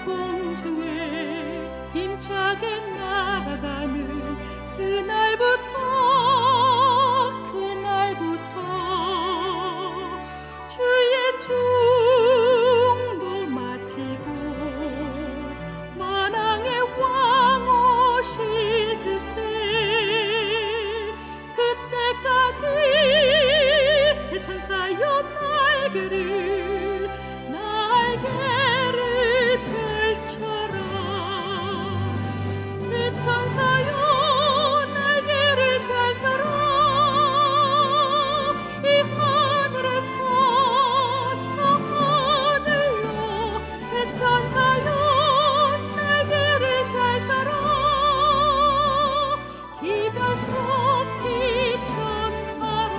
공중에 힘차게 날아가는 그날부터 주의 중보 마치고 만왕의 왕 오실 그때까지 새 천사여 날개를 펼쳐라. 새 천사여 날개를 펼쳐라. 이 하늘에서 저 하늘로 새 천사여 날개를 펼쳐라. 기별속히 전하라.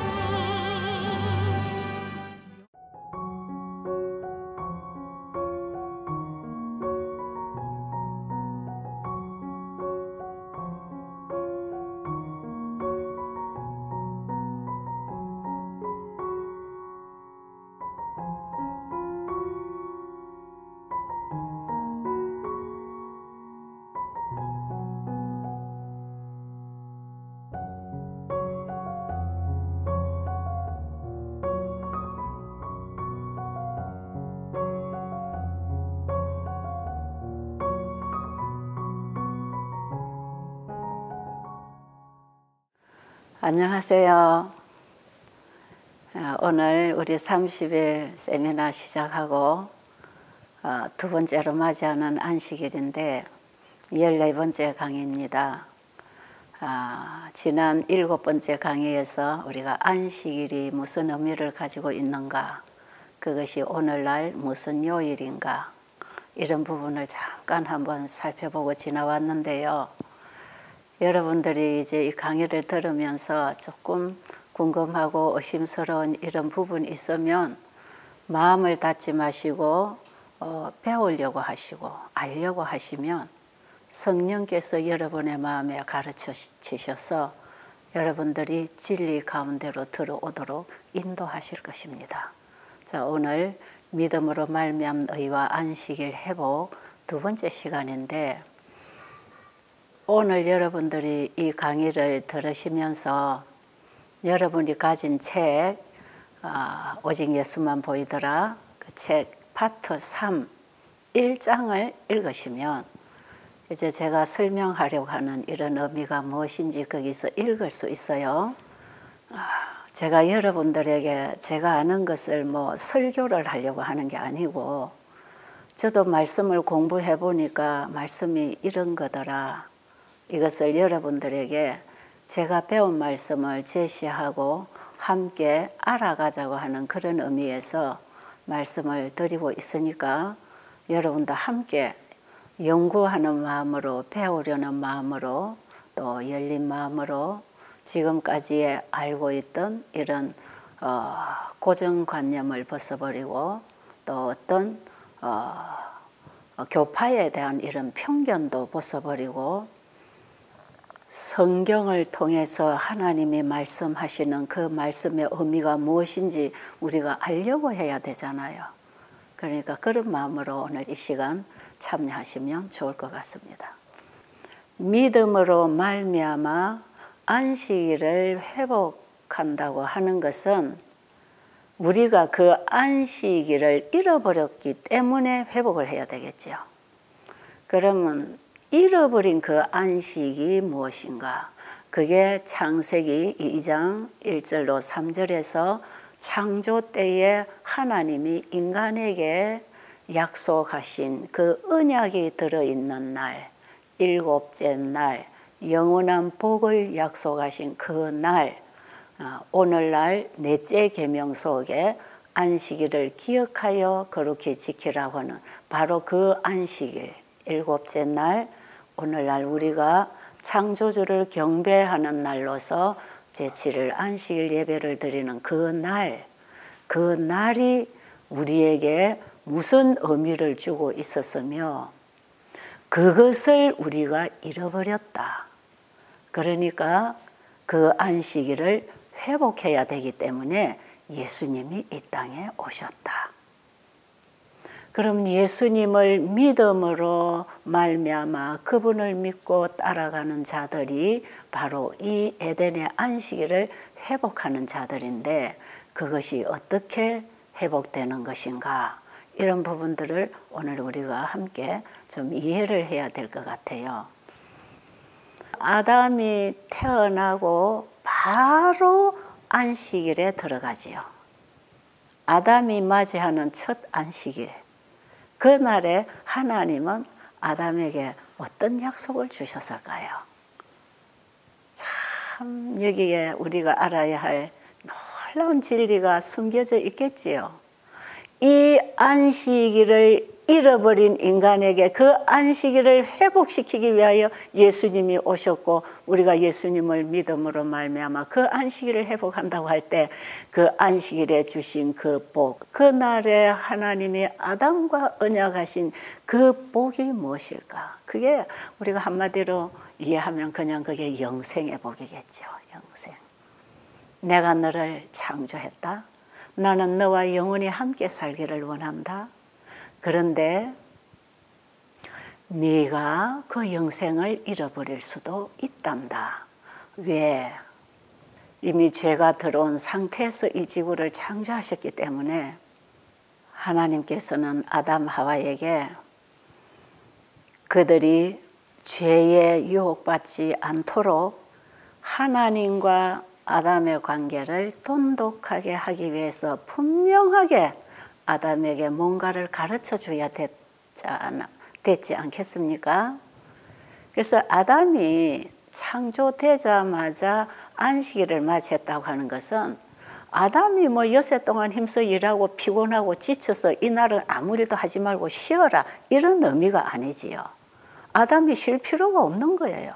안녕하세요. 오늘 우리 30일 세미나 시작하고 두 번째로 맞이하는 안식일인데 14번째 강의입니다. 지난 7번째 강의에서 우리가 안식일이 무슨 의미를 가지고 있는가, 그것이 오늘날 무슨 요일인가, 이런 부분을 잠깐 한번 살펴보고 지나왔는데요. 여러분들이 이제 이 강의를 들으면서 조금 궁금하고 의심스러운 이런 부분이 있으면 마음을 닫지 마시고 배우려고 하시고 알려고 하시면 성령께서 여러분의 마음에 가르쳐 주셔서 여러분들이 진리 가운데로 들어오도록 인도하실 것입니다. 자, 오늘 믿음으로 말미암은 의와 안식일 회복 두 번째 시간인데, 오늘 여러분들이 이 강의를 들으시면서 여러분이 가진 책 오직 예수만 보이더라, 그 책 파트 3 1장을 읽으시면 이제 제가 설명하려고 하는 이런 의미가 무엇인지 거기서 읽을 수 있어요. 제가 여러분들에게 제가 아는 것을 뭐 설교를 하려고 하는 게 아니고, 저도 말씀을 공부해 보니까 말씀이 이런 거더라, 이것을 여러분들에게 제가 배운 말씀을 제시하고 함께 알아가자고 하는 그런 의미에서 말씀을 드리고 있으니까 여러분도 함께 연구하는 마음으로, 배우려는 마음으로, 또 열린 마음으로 지금까지 알고 있던 이런 고정관념을 벗어버리고, 또 어떤 교파에 대한 이런 편견도 벗어버리고, 성경을 통해서 하나님이 말씀하시는 그 말씀의 의미가 무엇인지 우리가 알려고 해야 되잖아요. 그러니까 그런 마음으로 오늘 이 시간 참여하시면 좋을 것 같습니다. 믿음으로 말미암아 안식일을 회복한다고 하는 것은 우리가 그 안식일을 잃어버렸기 때문에 회복을 해야 되겠죠. 그러면 잃어버린 그 안식이 무엇인가? 그게 창세기 2장 1절로 3절에서 창조 때에 하나님이 인간에게 약속하신 그 언약이 들어있는 날, 일곱째 날, 영원한 복을 약속하신 그 날, 오늘날 넷째 계명 속에 안식일을 기억하여 거룩히 지키라고 하는 바로 그 안식일, 일곱째 날, 오늘날 우리가 창조주를 경배하는 날로서 제7일 안식일 예배를 드리는 그 날, 그 날이 우리에게 무슨 의미를 주고 있었으며 그것을 우리가 잃어버렸다. 그러니까 그 안식일을 회복해야 되기 때문에 예수님이 이 땅에 오셨다. 그럼 예수님을 믿음으로 말미암아 그분을 믿고 따라가는 자들이 바로 이 에덴의 안식일을 회복하는 자들인데 그것이 어떻게 회복되는 것인가 이런 부분들을 오늘 우리가 함께 좀 이해를 해야 될 것 같아요. 아담이 태어나고 바로 안식일에 들어가지요. 아담이 맞이하는 첫 안식일. 그날에 하나님은 아담에게 어떤 약속을 주셨을까요? 참 여기에 우리가 알아야 할 놀라운 진리가 숨겨져 있겠지요. 이 안식일을 잃어버린 인간에게 그 안식일을 회복시키기 위하여 예수님이 오셨고 우리가 예수님을 믿음으로 말미암아 그 안식일을 회복한다고 할 때 그 안식일에 주신 그 복, 그날에 하나님이 아담과 언약하신 그 복이 무엇일까? 그게 우리가 한마디로 이해하면 그냥 그게 영생의 복이겠죠. 영생. 내가 너를 창조했다. 나는 너와 영원히 함께 살기를 원한다. 그런데 네가 그 영생을 잃어버릴 수도 있단다. 왜? 이미 죄가 들어온 상태에서 이 지구를 창조하셨기 때문에 하나님께서는 아담 하와에게 그들이 죄에 유혹받지 않도록 하나님과 아담의 관계를 돈독하게 하기 위해서 분명하게 아담에게 뭔가를 가르쳐 줘야 됐지 않겠습니까? 그래서 아담이 창조되자마자 안식일을 맞이했다고 하는 것은 아담이 뭐 여세 동안 힘써 일하고 피곤하고 지쳐서 이날은 아무 일도 하지 말고 쉬어라 이런 의미가 아니지요. 아담이 쉴 필요가 없는 거예요.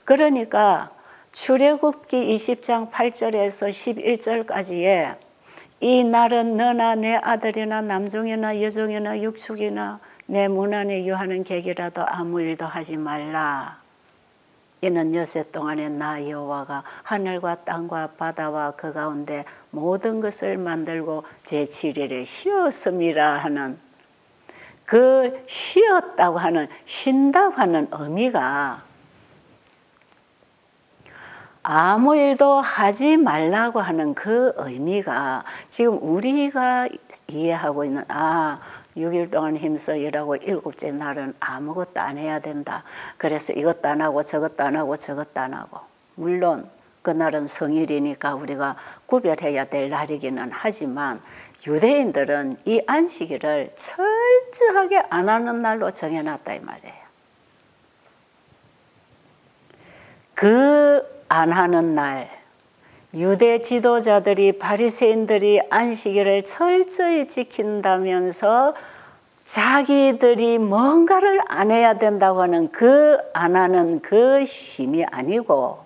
그러니까 출애굽기 20장 8절에서 11절까지에 이 날은 너나 내 아들이나 남종이나 여종이나 육축이나 내 문 안에 유하는 객이라도 아무 일도 하지 말라. 이는 여세 동안에 나 여호와가 하늘과 땅과 바다와 그 가운데 모든 것을 만들고 제7일에 쉬었음이라 하는 그 쉬었다고 하는 쉰다고 하는 의미가 아무 일도 하지 말라고 하는 그 의미가 지금 우리가 이해하고 있는 6일 동안 힘써 일하고 7째 날은 아무것도 안 해야 된다. 그래서 이것도 안 하고 저것도 안 하고 저것도 안 하고 물론 그날은 성일이니까 우리가 구별해야 될 날이기는 하지만 유대인들은 이 안식일을 철저하게 안 하는 날로 정해놨다 이 말이에요. 그 안 하는 날 유대 지도자들이 바리새인들이 안식일을 철저히 지킨다면서 자기들이 뭔가를 안 해야 된다고 하는 그 안 하는 그 힘이 아니고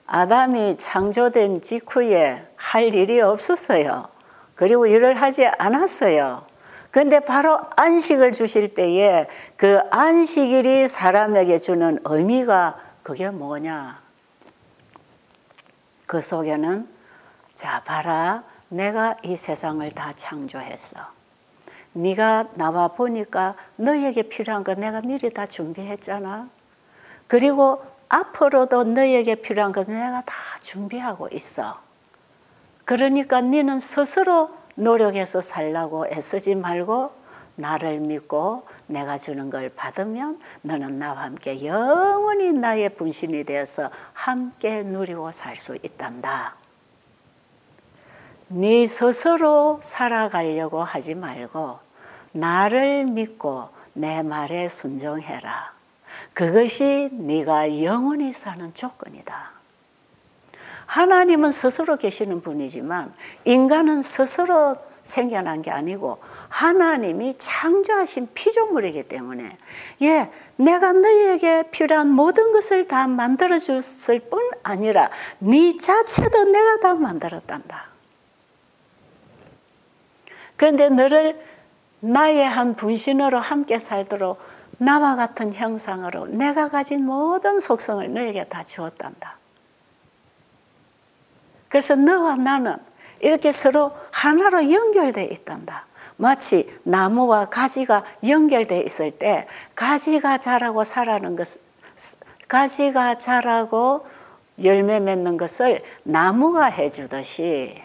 아담이 창조된 직후에 할 일이 없었어요. 그리고 일을 하지 않았어요. 그런데 바로 안식을 주실 때에 그 안식일이 사람에게 주는 의미가 그게 뭐냐? 그 속에는 자 봐라 내가 이 세상을 다 창조했어. 네가 나와 보니까 너에게 필요한 거 내가 미리 다 준비했잖아. 그리고 앞으로도 너에게 필요한 것은 내가 다 준비하고 있어. 그러니까 너는 스스로 노력해서 살라고 애쓰지 말고 나를 믿고 내가 주는 걸 받으면 너는 나와 함께 영원히 나의 분신이 되어서 함께 누리고 살 수 있단다. 네 스스로 살아가려고 하지 말고 나를 믿고 내 말에 순종해라. 그것이 네가 영원히 사는 조건이다. 하나님은 스스로 계시는 분이지만 인간은 스스로 생겨난 게 아니고 하나님이 창조하신 피조물이기 때문에 내가 너희에게 필요한 모든 것을 다 만들어줬을 뿐 아니라 네 자체도 내가 다 만들었단다. 그런데 너를 나의 한 분신으로 함께 살도록 나와 같은 형상으로 내가 가진 모든 속성을 너에게 다 주었단다. 그래서 너와 나는 이렇게 서로 하나로 연결되어 있단다. 마치 나무와 가지가 연결되어 있을 때 가지가 자라고 가지가 자라고 열매 맺는 것을 나무가 해주듯이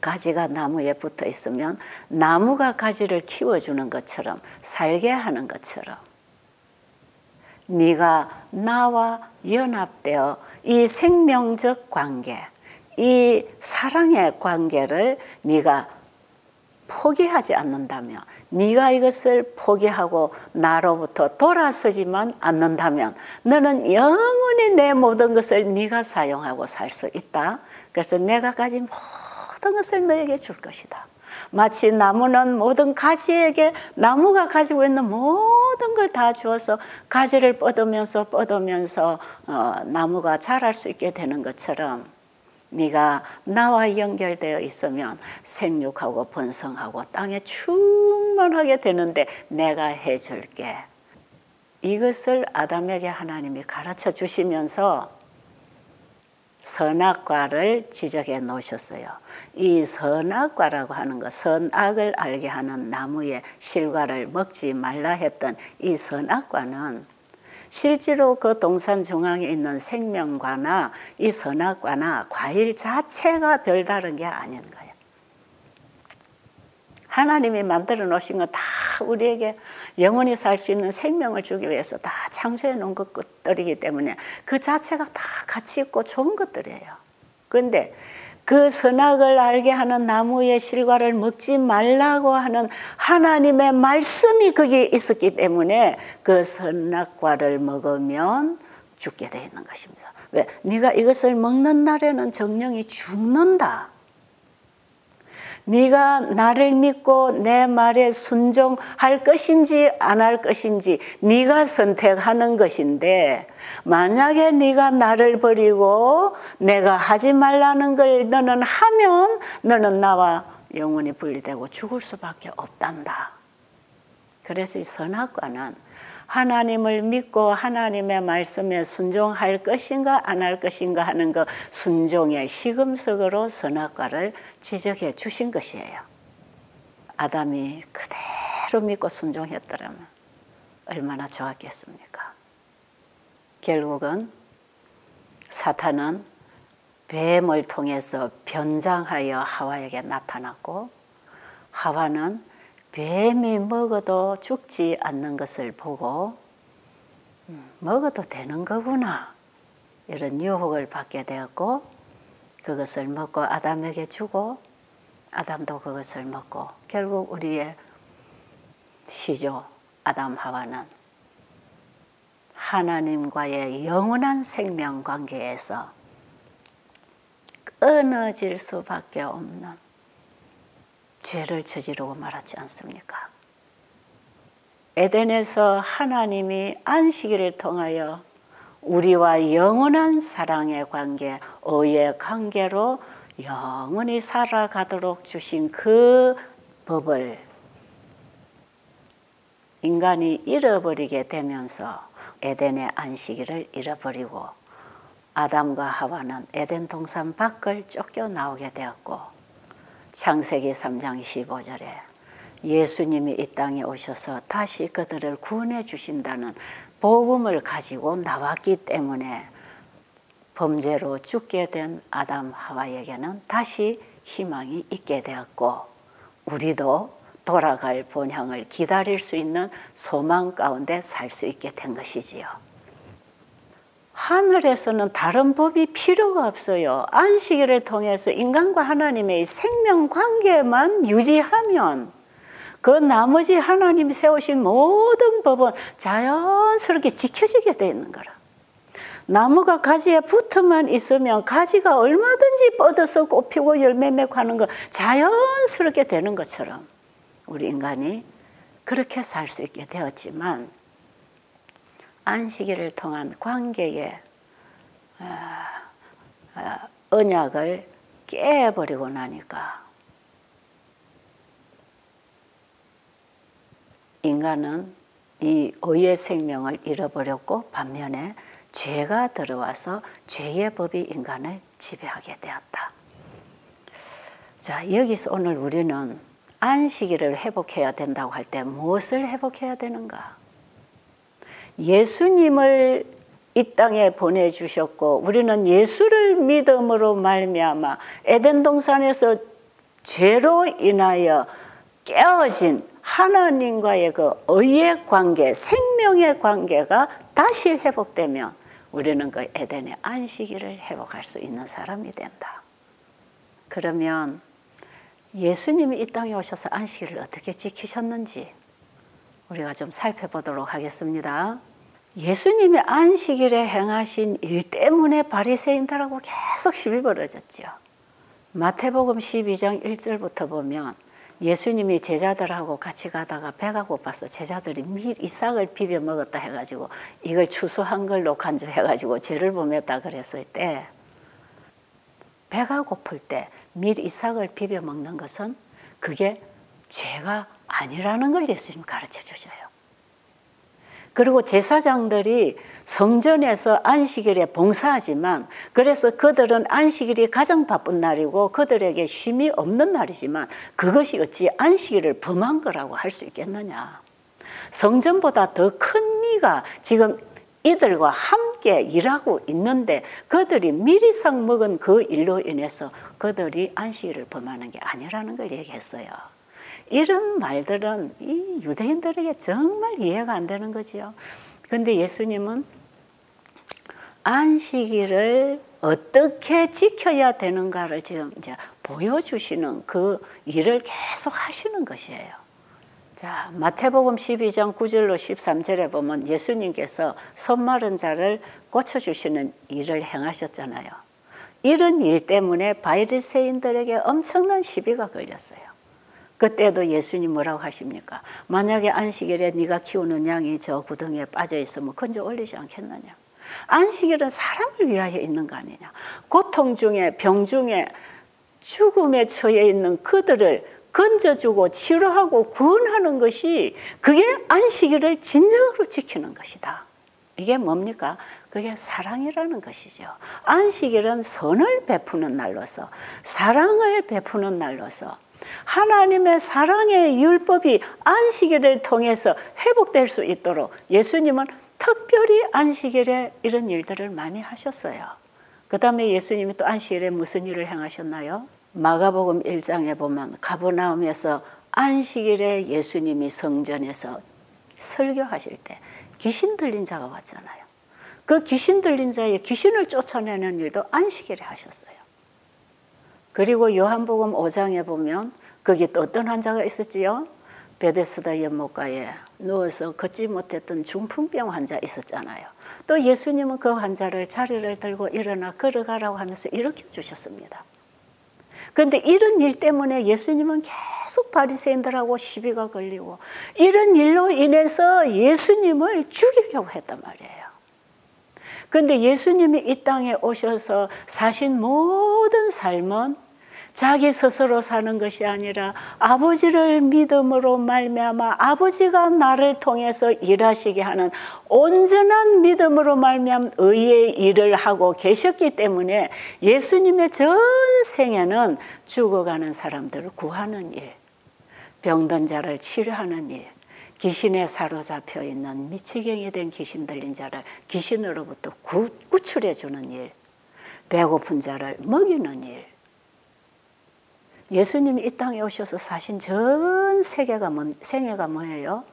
가지가 나무에 붙어 있으면 나무가 가지를 키워주는 것처럼 살게 하는 것처럼 네가 나와 연합되어 이 생명적 관계, 이 사랑의 관계를 네가 포기하지 않는다면, 네가 이것을 포기하고 나로부터 돌아서지만 않는다면 너는 영원히 내 모든 것을 네가 사용하고 살 수 있다. 그래서 내가 가진 모든 것을 너에게 줄 것이다. 마치 나무는 모든 가지에게 나무가 가지고 있는 모든 걸 다 주어서 가지를 뻗으면서 나무가 자랄 수 있게 되는 것처럼 네가 나와 연결되어 있으면 생육하고 번성하고 땅에 충만하게 되는데 내가 해줄게. 이것을 아담에게 하나님이 가르쳐 주시면서 선악과를 지적해 놓으셨어요. 이 선악과라고 하는 것, 선악을 알게 하는 나무의 실과를 먹지 말라 했던 이 선악과는 실제로 그 동산 중앙에 있는 생명과나 이 선악과나 과일 자체가 별다른 게 아닌 거예요. 하나님이 만들어 놓으신 건 다 우리에게 영원히 살 수 있는 생명을 주기 위해서 다 창조해 놓은 것들이기 때문에 그 자체가 다 가치 있고 좋은 것들이에요. 그런데 그 선악을 알게 하는 나무의 실과를 먹지 말라고 하는 하나님의 말씀이 거기에 있었기 때문에 그 선악과를 먹으면 죽게 되어 있는 것입니다. 왜? 네가 이것을 먹는 날에는 정령이 죽는다. 네가 나를 믿고 내 말에 순종할 것인지 안 할 것인지 네가 선택하는 것인데, 만약에 네가 나를 버리고 내가 하지 말라는 걸 너는 하면 너는 나와 영원히 분리되고 죽을 수밖에 없단다. 그래서 이 선악과는 하나님을 믿고 하나님의 말씀에 순종할 것인가 안 할 것인가 하는 그 순종의 시금석으로 선악과를 지적해 주신 것이에요. 아담이 그대로 믿고 순종했더라면 얼마나 좋았겠습니까? 결국은 사탄은 뱀을 통해서 변장하여 하와에게 나타났고, 하와는 뱀이 먹어도 죽지 않는 것을 보고 먹어도 되는 거구나 이런 유혹을 받게 되었고, 그것을 먹고 아담에게 주고 아담도 그것을 먹고 결국 우리의 시조 아담 하와는 하나님과의 영원한 생명 관계에서 끊어질 수밖에 없는 죄를 저지르고 말았지 않습니까? 에덴에서 하나님이 안식일을 통하여 우리와 영원한 사랑의 관계, 의의 관계로 영원히 살아가도록 주신 그 법을 인간이 잃어버리게 되면서 에덴의 안식일을 잃어버리고 아담과 하와는 에덴 동산 밖을 쫓겨나오게 되었고, 창세기 3장 15절에 예수님이 이 땅에 오셔서 다시 그들을 구원해 주신다는 복음을 가지고 나왔기 때문에 범죄로 죽게 된 아담 하와에게는 다시 희망이 있게 되었고, 우리도 돌아갈 본향을 기다릴 수 있는 소망 가운데 살 수 있게 된 것이지요. 하늘에서는 다른 법이 필요가 없어요. 안식일을 통해서 인간과 하나님의 생명 관계만 유지하면 그 나머지 하나님이 세우신 모든 법은 자연스럽게 지켜지게 되어 있는 거라. 나무가 가지에 붙어만 있으면 가지가 얼마든지 뻗어서 꽃피고 열매 맺고 하는 거 자연스럽게 되는 것처럼 우리 인간이 그렇게 살 수 있게 되었지만, 안식일을 통한 관계의 언약을 깨버리고 나니까 인간은 이 의의 생명을 잃어버렸고, 반면에 죄가 들어와서 죄의 법이 인간을 지배하게 되었다. 자, 여기서 오늘 우리는 안식일을 회복해야 된다고 할 때 무엇을 회복해야 되는가? 예수님을 이 땅에 보내주셨고 우리는 예수를 믿음으로 말미암아 에덴 동산에서 죄로 인하여 깨어진 하나님과의 그 의의 관계, 생명의 관계가 다시 회복되면 우리는 그 에덴의 안식일을 회복할 수 있는 사람이 된다. 그러면 예수님이 이 땅에 오셔서 안식일을 어떻게 지키셨는지 우리가 좀 살펴보도록 하겠습니다. 예수님이 안식일에 행하신 일 때문에 바리새인들하고 계속 시비 벌어졌죠. 마태복음 12장 1절부터 보면 예수님이 제자들하고 같이 가다가 배가 고파서 제자들이 밀 이삭을 비벼 먹었다 해가지고 이걸 추수한 걸로 간주해가지고 죄를 범했다 그랬을 때 배가 고플 때 밀 이삭을 비벼 먹는 것은 그게 죄가 아니라는 걸 예수님 가르쳐 주셔요. 그리고 제사장들이 성전에서 안식일에 봉사하지만 그래서 그들은 안식일이 가장 바쁜 날이고 그들에게 쉼이 없는 날이지만 그것이 어찌 안식일을 범한 거라고 할 수 있겠느냐. 성전보다 더 큰 미가 지금 이들과 함께 일하고 있는데 그들이 밀이삭 먹은 그 일로 인해서 그들이 안식일을 범하는 게 아니라는 걸 얘기했어요. 이런 말들은 이 유대인들에게 정말 이해가 안 되는 거지요. 그런데 예수님은 안식일을 어떻게 지켜야 되는가를 지금 이제 보여주시는 그 일을 계속 하시는 것이에요. 자, 마태복음 12장 9절로 13절에 보면 예수님께서 손 마른 자를 고쳐주시는 일을 행하셨잖아요. 이런 일 때문에 바리새인들에게 엄청난 시비가 걸렸어요. 그때도 예수님 뭐라고 하십니까? 만약에 안식일에 네가 키우는 양이 저 구덩이에 빠져 있으면 건져 올리지 않겠느냐? 안식일은 사람을 위하여 있는 거 아니냐? 고통 중에 병 중에 죽음에 처해 있는 그들을 건져주고 치료하고 구원하는 것이 그게 안식일을 진정으로 지키는 것이다. 이게 뭡니까? 그게 사랑이라는 것이죠. 안식일은 선을 베푸는 날로서 사랑을 베푸는 날로서 하나님의 사랑의 율법이 안식일을 통해서 회복될 수 있도록 예수님은 특별히 안식일에 이런 일들을 많이 하셨어요. 그 다음에 예수님이 또 안식일에 무슨 일을 행하셨나요? 마가복음 1장에 보면 가버나움에서 안식일에 예수님이 성전에서 설교하실 때 귀신 들린 자가 왔잖아요. 그 귀신 들린 자의 귀신을 쫓아내는 일도 안식일에 하셨어요. 그리고 요한복음 5장에 보면 거기 또 어떤 환자가 있었지요? 베데스다 연못가에 누워서 걷지 못했던 중풍병 환자 있었잖아요. 또 예수님은 그 환자를 자리를 들고 일어나 걸어가라고 하면서 일으켜 주셨습니다. 그런데 이런 일 때문에 예수님은 계속 바리새인들하고 시비가 걸리고 이런 일로 인해서 예수님을 죽이려고 했단 말이에요. 그런데 예수님이 이 땅에 오셔서 사신 모든 삶은 자기 스스로 사는 것이 아니라 아버지를 믿음으로 말미암아 아버지가 나를 통해서 일하시게 하는 온전한 믿음으로 말미암아 의의 일을 하고 계셨기 때문에 예수님의 전 생애는 죽어가는 사람들을 구하는 일, 병든 자를 치료하는 일, 귀신에 사로잡혀 있는 미치경이 된 귀신 들린 자를 귀신으로부터 구출해 주는 일, 배고픈 자를 먹이는 일. 예수님이 이 땅에 오셔서 사신 전 생애가 뭐예요?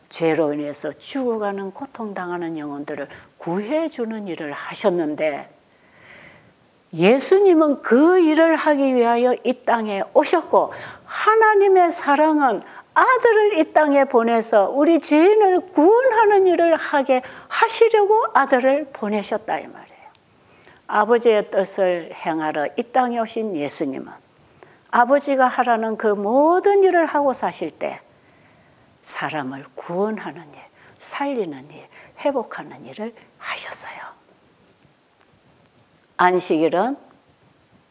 죄로 인해서 죽어가는 고통당하는 영혼들을 구해주는 일을 하셨는데 예수님은 그 일을 하기 위하여 이 땅에 오셨고 하나님의 사랑은 아들을 이 땅에 보내서 우리 죄인을 구원하는 일을 하게 하시려고 아들을 보내셨다 이 말이에요. 아버지의 뜻을 행하러 이 땅에 오신 예수님은 아버지가 하라는 그 모든 일을 하고 사실 때 사람을 구원하는 일, 살리는 일, 회복하는 일을 하셨어요. 안식일은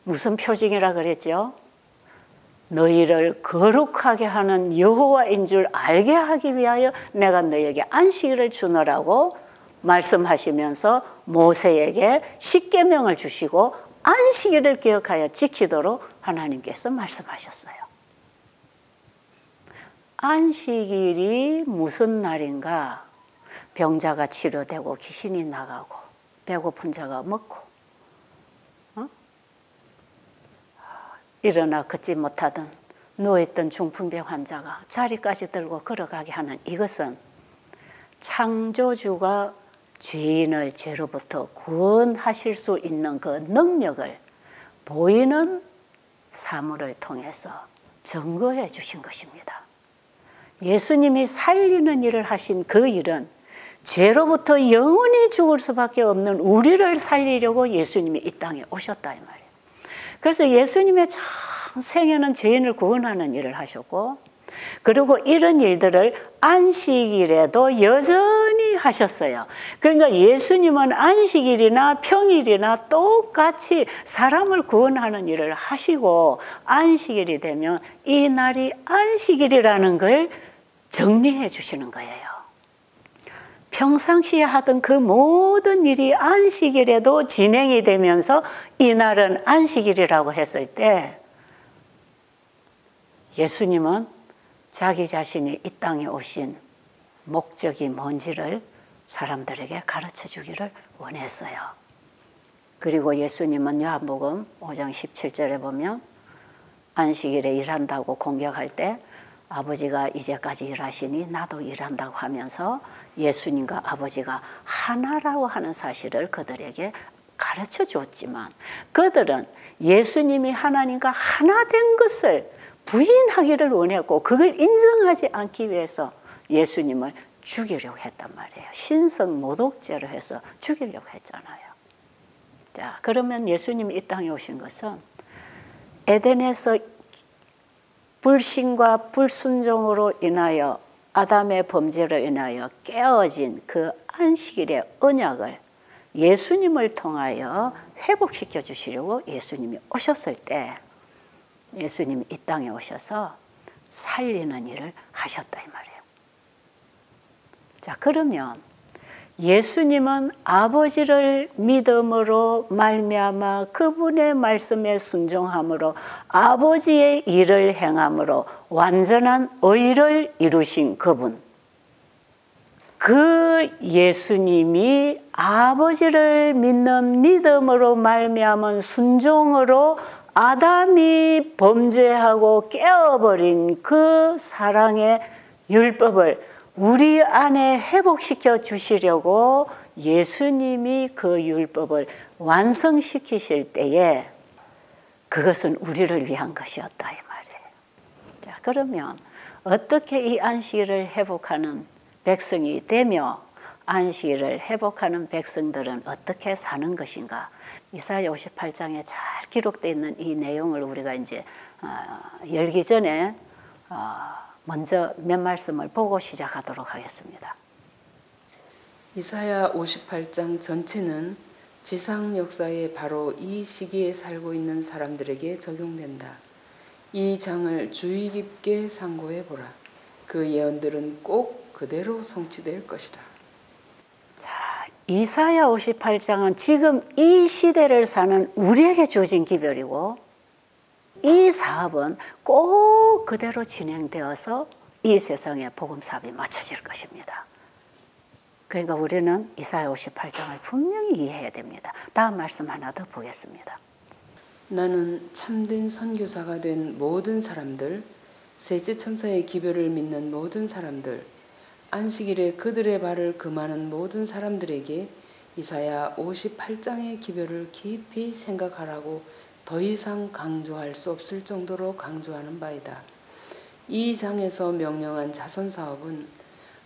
무슨 표징이라 그랬죠? 너희를 거룩하게 하는 여호와인 줄 알게 하기 위하여 내가 너희에게 안식일을 주노라고 말씀하시면서 모세에게 십계명을 주시고 안식일을 기억하여 지키도록 하나님께서 말씀하셨어요. 안식일이 무슨 날인가? 병자가 치료되고 귀신이 나가고 배고픈 자가 먹고 일어나 걷지 못하던 누워있던 중풍병 환자가 자리까지 들고 걸어가게 하는 이것은 창조주가 죄인을 죄로부터 구원하실 수 있는 그 능력을 보이는 사물을 통해서 증거해 주신 것입니다. 예수님이 살리는 일을 하신 그 일은 죄로부터 영원히 죽을 수밖에 없는 우리를 살리려고 예수님이 이 땅에 오셨다 이 말이에요. 그래서 예수님의 생애는 죄인을 구원하는 일을 하셨고, 그리고 이런 일들을 안식일에도 여전히 하셨어요. 그러니까 예수님은 안식일이나 평일이나 똑같이 사람을 구원하는 일을 하시고, 안식일이 되면 이 날이 안식일이라는 걸 정리해 주시는 거예요. 평상시에 하던 그 모든 일이 안식일에도 진행이 되면서 이 날은 안식일이라고 했을 때 예수님은 자기 자신이 이 땅에 오신 목적이 뭔지를 사람들에게 가르쳐 주기를 원했어요. 그리고 예수님은 요한복음 5장 17절에 보면 안식일에 일한다고 공격할 때 아버지가 이제까지 일하시니 나도 일한다고 하면서 예수님과 아버지가 하나라고 하는 사실을 그들에게 가르쳐 주었지만, 그들은 예수님이 하나님과 하나 된 것을 부인하기를 원했고 그걸 인정하지 않기 위해서 예수님을 죽이려고 했단 말이에요. 신성 모독죄로 해서 죽이려고 했잖아요. 자, 그러면 예수님이 이 땅에 오신 것은 에덴에서 불신과 불순종으로 인하여 아담의 범죄로 인하여 깨어진 그 안식일의 언약을 예수님을 통하여 회복시켜 주시려고 예수님이 오셨을 때 예수님이 이 땅에 오셔서 살리는 일을 하셨다 이 말이에요. 자, 그러면 예수님은 아버지를 믿음으로 말미암아 그분의 말씀에 순종함으로 아버지의 일을 행함으로 완전한 의를 이루신 그분, 그 예수님이 아버지를 믿는 믿음으로 말미암은 순종으로 아담이 범죄하고 깨어버린 그 사랑의 율법을 우리 안에 회복시켜 주시려고 예수님이 그 율법을 완성시키실 때에 그것은 우리를 위한 것이었다 이 말이에요. 자, 그러면 어떻게 이 안식일을 회복하는 백성이 되며 안식일을 회복하는 백성들은 어떻게 사는 것인가? 이사야 58장에 잘 기록되어 있는 이 내용을 우리가 이제 열기 전에 먼저 몇 말씀을 보고 시작하도록 하겠습니다. 이사야 58장 전체는 지상 역사에 바로 이 시기에 살고 있는 사람들에게 적용된다. 이 장을 주의 깊게 상고해 보라. 그 예언들은 꼭 그대로 성취될 것이다. 자, 이사야 58장은 지금 이 시대를 사는 우리에게 주어진 기별이고, 이 사업은 꼭 그대로 진행되어서 이 세상에 복음 사업이 맞춰질 것입니다. 그러니까 우리는 이사야 58장을 분명히 이해해야 됩니다. 다음 말씀 하나 더 보겠습니다. 나는 참된 선교사가 된 모든 사람들, 셋째 천사의 기별을 믿는 모든 사람들, 안식일에 그들의 발을 금하는 모든 사람들에게 이사야 58장의 기별을 깊이 생각하라고 더 이상 강조할 수 없을 정도로 강조하는 바이다. 이 장에서 명령한 자선사업은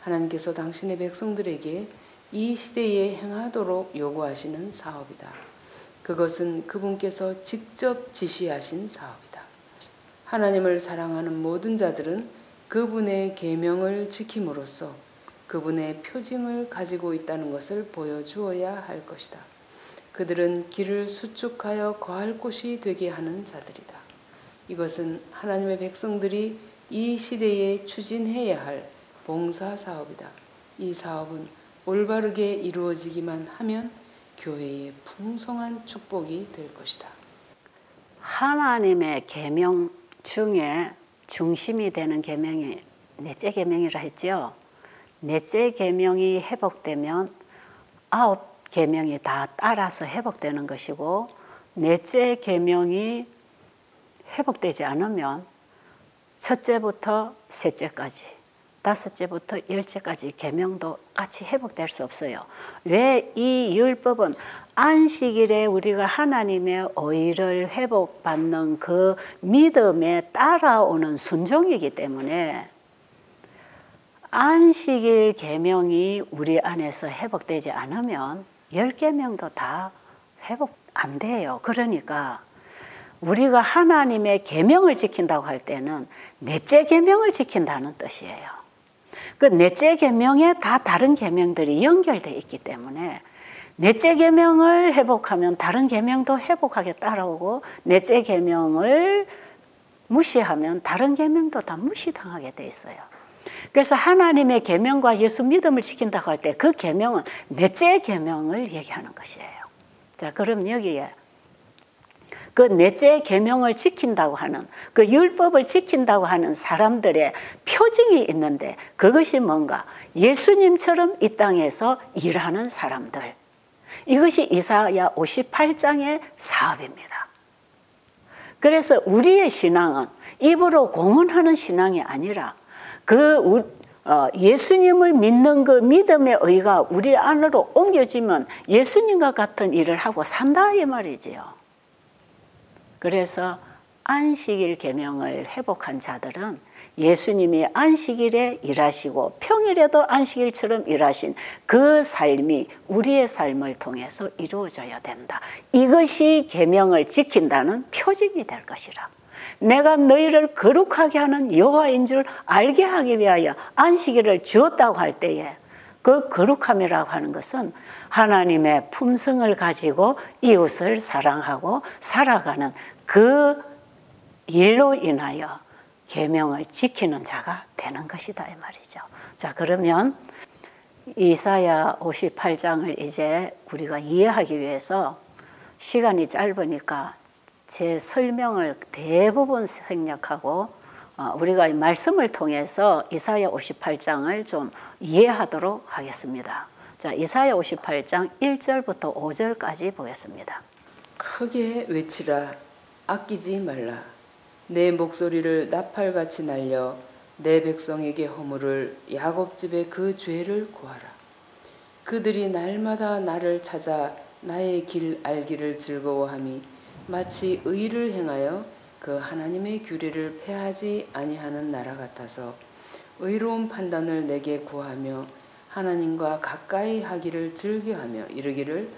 하나님께서 당신의 백성들에게 이 시대에 행하도록 요구하시는 사업이다. 그것은 그분께서 직접 지시하신 사업이다. 하나님을 사랑하는 모든 자들은 그분의 계명을 지킴으로써 그분의 표징을 가지고 있다는 것을 보여주어야 할 것이다. 그들은 길을 수축하여 거할 곳이 되게 하는 자들이다. 이것은 하나님의 백성들이 이 시대에 추진해야 할 봉사 사업이다. 이 사업은 올바르게 이루어지기만 하면 교회의 풍성한 축복이 될 것이다. 하나님의 계명 중에 중심이 되는 계명이 넷째 계명이라 했죠. 넷째 계명이 회복되면 9계명이 다 따라서 회복되는 것이고, 넷째 계명이 회복되지 않으면 첫째부터 셋째까지, 다섯째부터 열째까지 계명도 같이 회복될 수 없어요. 왜? 이 율법은 안식일에 우리가 하나님의 의를 회복받는 그 믿음에 따라오는 순종이기 때문에 안식일 계명이 우리 안에서 회복되지 않으면 10계명도 다 회복 안 돼요. 그러니까 우리가 하나님의 계명을 지킨다고 할 때는 넷째 계명을 지킨다는 뜻이에요. 그 넷째 계명에 다 다른 계명들이 연결되어 있기 때문에 넷째 계명을 회복하면 다른 계명도 회복하게 따라오고, 넷째 계명을 무시하면 다른 계명도 다 무시당하게 돼 있어요. 그래서 하나님의 계명과 예수 믿음을 지킨다고 할 때 그 계명은 넷째 계명을 얘기하는 것이에요. 자, 그럼 여기에 그 넷째 계명을 지킨다고 하는, 그 율법을 지킨다고 하는 사람들의 표징이 있는데, 그것이 뭔가? 예수님처럼 이 땅에서 일하는 사람들. 이것이 이사야 58장의 사업입니다. 그래서 우리의 신앙은 입으로 공언하는 신앙이 아니라 예수님을 믿는 그 믿음의 의가 우리 안으로 옮겨지면 예수님과 같은 일을 하고 산다 이 말이지요. 그래서 안식일 계명을 회복한 자들은 예수님이 안식일에 일하시고 평일에도 안식일처럼 일하신 그 삶이 우리의 삶을 통해서 이루어져야 된다. 이것이 계명을 지킨다는 표징이 될 것이라. 내가 너희를 거룩하게 하는 여호와인 줄 알게 하기 위하여 안식일을 주었다고 할 때에, 그 거룩함이라고 하는 것은 하나님의 품성을 가지고 이웃을 사랑하고 살아가는 그 일로 인하여 계명을 지키는 자가 되는 것이다 이 말이죠. 자, 그러면 이사야 58장을 이제 우리가 이해하기 위해서 시간이 짧으니까 제 설명을 대부분 생략하고 우리가 말씀을 통해서 이사야 58장을 좀 이해하도록 하겠습니다. 자, 이사야 58장 1절부터 5절까지 보겠습니다. 크게 외치라. 아끼지 말라. 내 목소리를 나팔같이 날려 내 백성에게 허물을 야곱 집의 그 죄를 고하라. 그들이 날마다 나를 찾아 나의 길 알기를 즐거워함이 마치 의를 행하여 그 하나님의 규례를 폐하지 아니하는 나라 같아서 의로운 판단을 내게 구하며 하나님과 가까이 하기를 즐겨하며 이르기를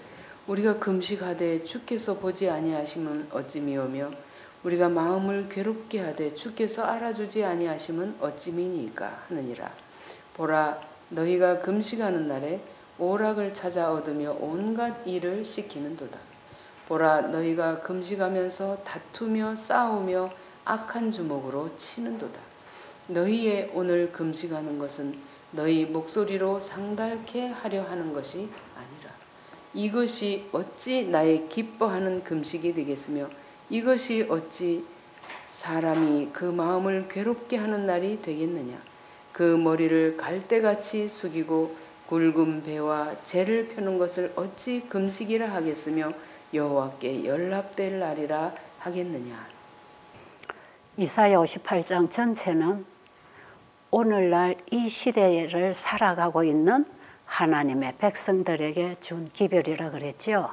우리가 금식하되 주께서 보지 아니하심은 어찌미오며 우리가 마음을 괴롭게 하되 주께서 알아주지 아니하심은 어찌미니까 하느니라. 보라, 너희가 금식하는 날에 오락을 찾아 얻으며 온갖 일을 시키는도다. 보라, 너희가 금식하면서 다투며 싸우며 악한 주먹으로 치는도다. 너희의 오늘 금식하는 것은 너희 목소리로 상달케 하려 하는 것이 아니라 이것이 어찌 나의 기뻐하는 금식이 되겠으며 이것이 어찌 사람이 그 마음을 괴롭게 하는 날이 되겠느냐. 그 머리를 갈대같이 숙이고 굵은 배와 재를 펴는 것을 어찌 금식이라 하겠으며 여호와께 연락될 날이라 하겠느냐. 이사야 58장 전체는 오늘날 이 시대를 살아가고 있는 하나님의 백성들에게 준 기별이라 그랬죠.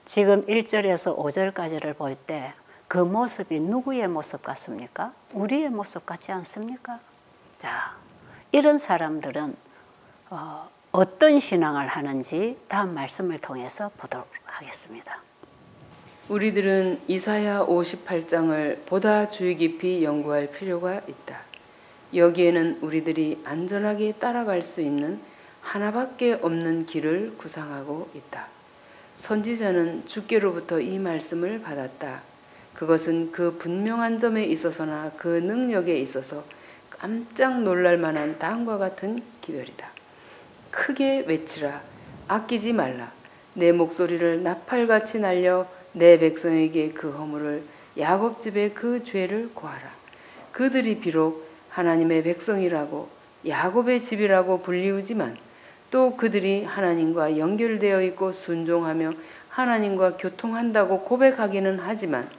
지금 1절에서 5절까지를 볼 때 그 모습이 누구의 모습 같습니까? 우리의 모습 같지 않습니까? 자, 이런 사람들은 어떤 신앙을 하는지 다음 말씀을 통해서 보도록 하겠습니다. 우리들은 이사야 58장을 보다 주의 깊이 연구할 필요가 있다. 여기에는 우리들이 안전하게 따라갈 수 있는 하나밖에 없는 길을 구상하고 있다. 선지자는 주께로부터 이 말씀을 받았다. 그것은 그 분명한 점에 있어서나 그 능력에 있어서 깜짝 놀랄 만한 다음과 같은 기별이다. 크게 외치라. 아끼지 말라. 내 목소리를 나팔같이 날려 내 백성에게 그 허물을 야곱 집의 그 죄를 고하라. 그들이 비록 하나님의 백성이라고 야곱의 집이라고 불리우지만 또 그들이 하나님과 연결되어 있고 순종하며 하나님과 교통한다고 고백하기는 하지만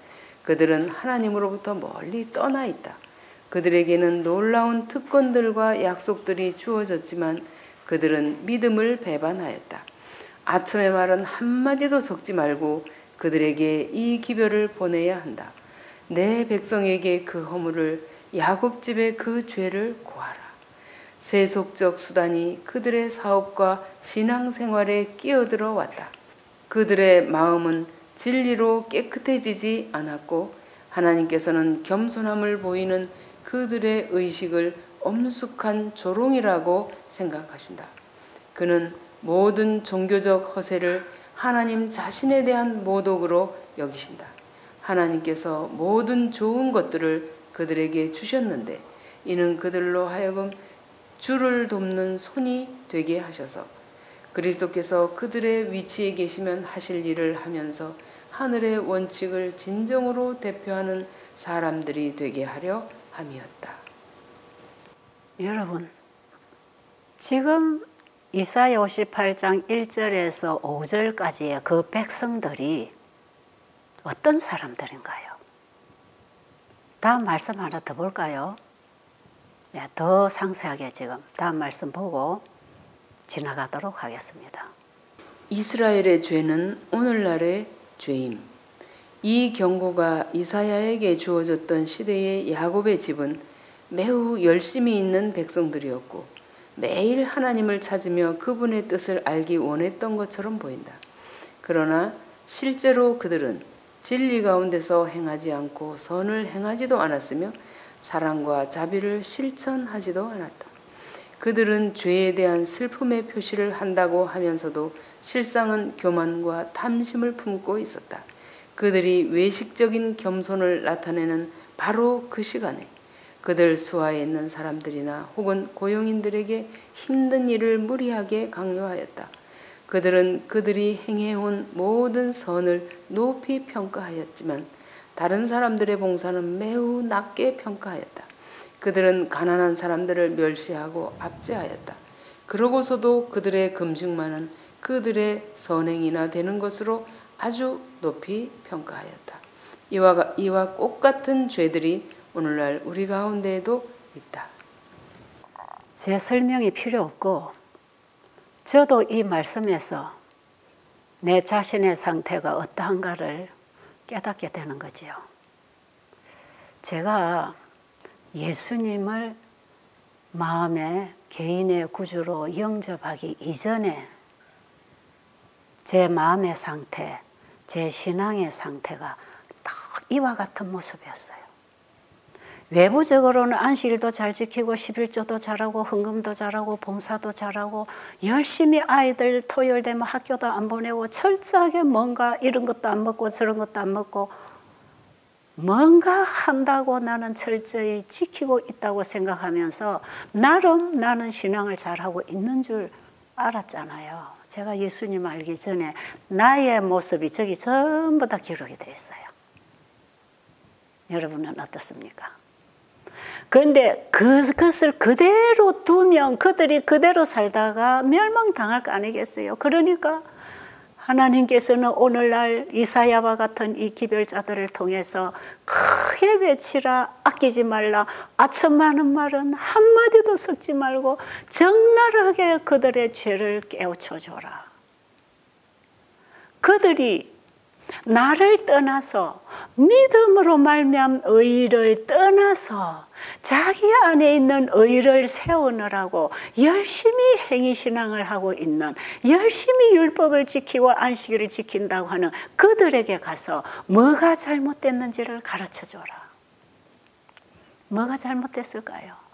그들은 하나님으로부터 멀리 떠나 있다. 그들에게는 놀라운 특권들과 약속들이 주어졌지만 그들은 믿음을 배반하였다. 아첨의 말은 한마디도 섞지 말고 그들에게 이 기별을 보내야 한다. 내 백성에게 그 허물을 야곱 집의 그 죄를 고하라. 세속적 수단이 그들의 사업과 신앙생활에 끼어들어 왔다. 그들의 마음은 진리로 깨끗해지지 않았고 하나님께서는 겸손함을 보이는 그들의 의식을 엄숙한 조롱이라고 생각하신다. 그는 모든 종교적 허세를 하나님 자신에 대한 모독으로 여기신다. 하나님께서 모든 좋은 것들을 그들에게 주셨는데 이는 그들로 하여금 주를 돕는 손이 되게 하셔서 그리스도께서 그들의 위치에 계시면 하실 일을 하면서 하늘의 원칙을 진정으로 대표하는 사람들이 되게 하려 함이었다. 여러분, 지금 이사야 58장 1절에서 5절까지의 그 백성들이 어떤 사람들인가요? 다음 말씀 하나 더 볼까요? 더 상세하게 지금 다음 말씀 보고 지나가도록 하겠습니다. 이스라엘의 죄는 오늘날의 죄임. 이 경고가 이사야에게 주어졌던 시대의 야곱의 집은 매우 열심히 있는 백성들이었고 매일 하나님을 찾으며 그분의 뜻을 알기 원했던 것처럼 보인다. 그러나 실제로 그들은 진리 가운데서 행하지 않고 선을 행하지도 않았으며 사랑과 자비를 실천하지도 않았다. 그들은 죄에 대한 슬픔의 표시를 한다고 하면서도 실상은 교만과 탐심을 품고 있었다. 그들이 외식적인 겸손을 나타내는 바로 그 시간에 그들 수하에 있는 사람들이나 혹은 고용인들에게 힘든 일을 무리하게 강요하였다. 그들은 그들이 행해온 모든 선을 높이 평가하였지만 다른 사람들의 봉사는 매우 낮게 평가하였다. 그들은 가난한 사람들을 멸시하고 압제하였다. 그러고서도 그들의 금식만은 그들의 선행이나 되는 것으로 아주 높이 평가하였다. 이와 똑같은 죄들이 오늘날 우리 가운데에도 있다. 제 설명이 필요 없고 저도 이 말씀에서 내 자신의 상태가 어떠한가를 깨닫게 되는 거지요. 제가 예수님을 마음의 개인의 구주로 영접하기 이전에 제 마음의 상태, 제 신앙의 상태가 딱 이와 같은 모습이었어요. 외부적으로는 안식일도 잘 지키고 11조도 잘하고 헌금도 잘하고 봉사도 잘하고 열심히 아이들 토요일 되면 학교도 안 보내고 철저하게 뭔가 이런 것도 안 먹고 저런 것도 안 먹고 뭔가 한다고 나는 철저히 지키고 있다고 생각하면서 나름 나는 신앙을 잘하고 있는 줄 알았잖아요. 제가 예수님 알기 전에 나의 모습이 저기 전부 다 기록이 돼 있어요. 여러분은 어떻습니까? 그런데 그것을 그대로 두면 그들이 그대로 살다가 멸망당할 거 아니겠어요? 그러니까 하나님께서는 오늘날 이사야와 같은 이 기별자들을 통해서 크게 외치라, 아끼지 말라, 아첨하는 말은 한마디도 섞지 말고 적나라하게 그들의 죄를 깨우쳐줘라. 그들이 나를 떠나서 믿음으로 말미암은 의를 떠나서 자기 안에 있는 의를 세우느라고 열심히 행위신앙을 하고 있는, 열심히 율법을 지키고 안식일을 지킨다고 하는 그들에게 가서 뭐가 잘못됐는지를 가르쳐줘라. 뭐가 잘못됐을까요?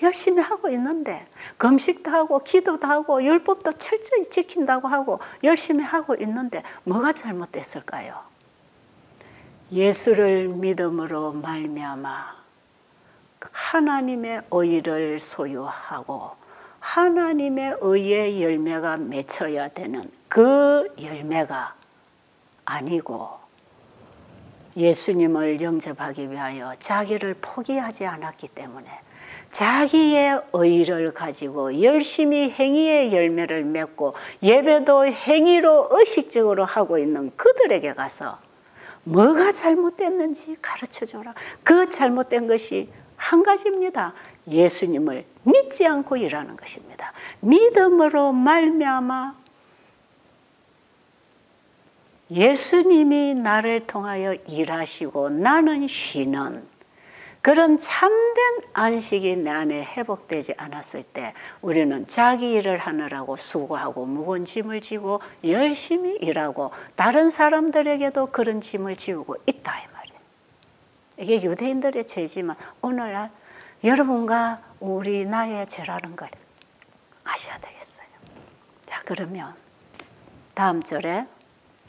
열심히 하고 있는데 금식도 하고 기도도 하고 율법도 철저히 지킨다고 하고 열심히 하고 있는데 뭐가 잘못됐을까요? 예수를 믿음으로 말미암아 하나님의 의를 소유하고 하나님의 의의 열매가 맺혀야 되는 그 열매가 아니고 예수님을 영접하기 위하여 자기를 포기하지 않았기 때문에 자기의 의를 가지고 열심히 행위의 열매를 맺고 예배도 행위로 의식적으로 하고 있는 그들에게 가서 뭐가 잘못됐는지 가르쳐줘라. 그 잘못된 것이 한 가지입니다. 예수님을 믿지 않고 일하는 것입니다. 믿음으로 말미암아 예수님이 나를 통하여 일하시고 나는 쉬는 그런 참된 안식이 내 안에 회복되지 않았을 때 우리는 자기 일을 하느라고 수고하고 무거운 짐을 지고 열심히 일하고 다른 사람들에게도 그런 짐을 지우고 있다 이 말이에요. 이게 유대인들의 죄지만 오늘날 여러분과 우리 나의 죄라는 걸 아셔야 되겠어요. 자, 그러면 다음 절에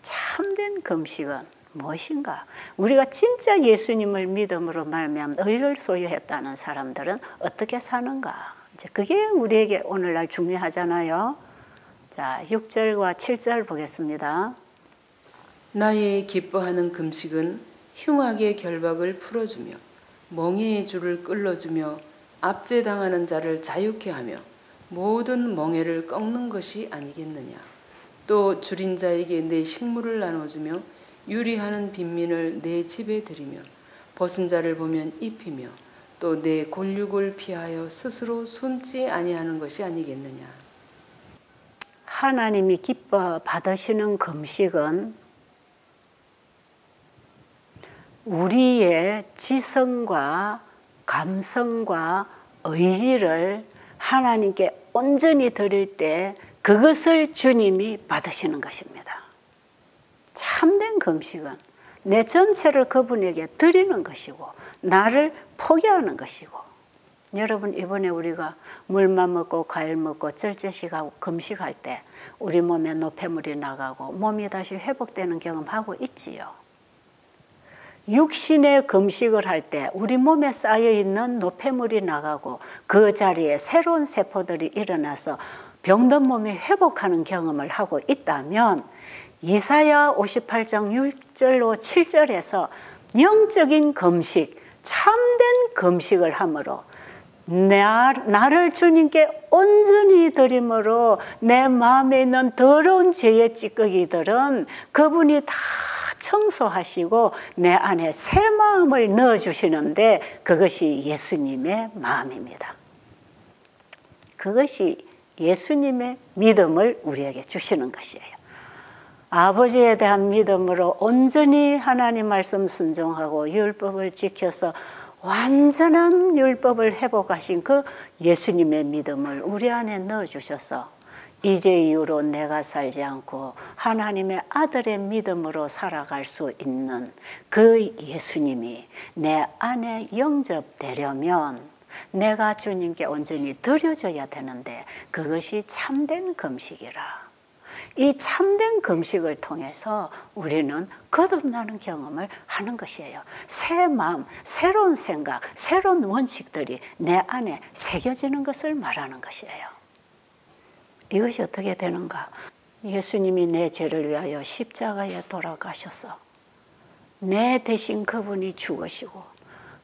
참된 금식은 무엇인가? 우리가 진짜 예수님을 믿음으로 말미암아 의를 소유했다는 사람들은 어떻게 사는가? 이제 그게 우리에게 오늘날 중요하잖아요. 자, 6절과 7절 보겠습니다. 나의 기뻐하는 금식은 흉악의 결박을 풀어주며 멍에의 줄을 끌어주며 압제당하는 자를 자유케 하며 모든 멍에를 꺾는 것이 아니겠느냐. 또 줄인 자에게 내 식물을 나눠주며 유리하는 빈민을 내 집에 들이며 벗은 자를 보면 입히며 또 내 골육을 피하여 스스로 숨지 아니하는 것이 아니겠느냐. 하나님이 기뻐 받으시는 금식은 우리의 지성과 감성과 의지를 하나님께 온전히 드릴 때 그것을 주님이 받으시는 것입니다. 참된 금식은 내 전체를 그분에게 드리는 것이고 나를 포기하는 것이고 여러분 이번에 우리가 물만 먹고 과일 먹고 절제식하고 금식할 때 우리 몸에 노폐물이 나가고 몸이 다시 회복되는 경험하고 있지요. 육신의 금식을 할 때 우리 몸에 쌓여있는 노폐물이 나가고 그 자리에 새로운 세포들이 일어나서 병든 몸이 회복하는 경험을 하고 있다면 이사야 58장 6절로 7절에서 영적인 금식, 참된 금식을 함으로 나를 주님께 온전히 드림으로 내 마음에 있는 더러운 죄의 찌꺼기들은 그분이 다 청소하시고 내 안에 새 마음을 넣어주시는데 그것이 예수님의 마음입니다. 그것이 예수님의 믿음을 우리에게 주시는 것이에요. 아버지에 대한 믿음으로 온전히 하나님 말씀 순종하고 율법을 지켜서 완전한 율법을 회복하신 그 예수님의 믿음을 우리 안에 넣어주셔서 이제 이후로 내가 살지 않고 하나님의 아들의 믿음으로 살아갈 수 있는 그 예수님이 내 안에 영접되려면 내가 주님께 온전히 드려져야 되는데 그것이 참된 금식이라. 이 참된 금식을 통해서 우리는 거듭나는 경험을 하는 것이에요. 새 마음, 새로운 생각, 새로운 원칙들이 내 안에 새겨지는 것을 말하는 것이에요. 이것이 어떻게 되는가? 예수님이 내 죄를 위하여 십자가에 돌아가셔서 내 대신 그분이 죽으시고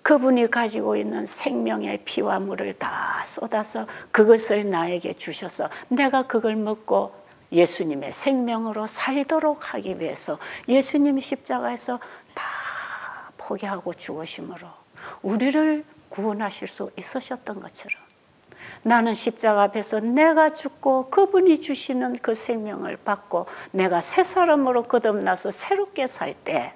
그분이 가지고 있는 생명의 피와 물을 다 쏟아서 그것을 나에게 주셔서 내가 그걸 먹고 예수님의 생명으로 살도록 하기 위해서 예수님이 십자가에서 다 포기하고 죽으심으로 우리를 구원하실 수 있으셨던 것처럼 나는 십자가 앞에서 내가 죽고 그분이 주시는 그 생명을 받고 내가 새 사람으로 거듭나서 새롭게 살 때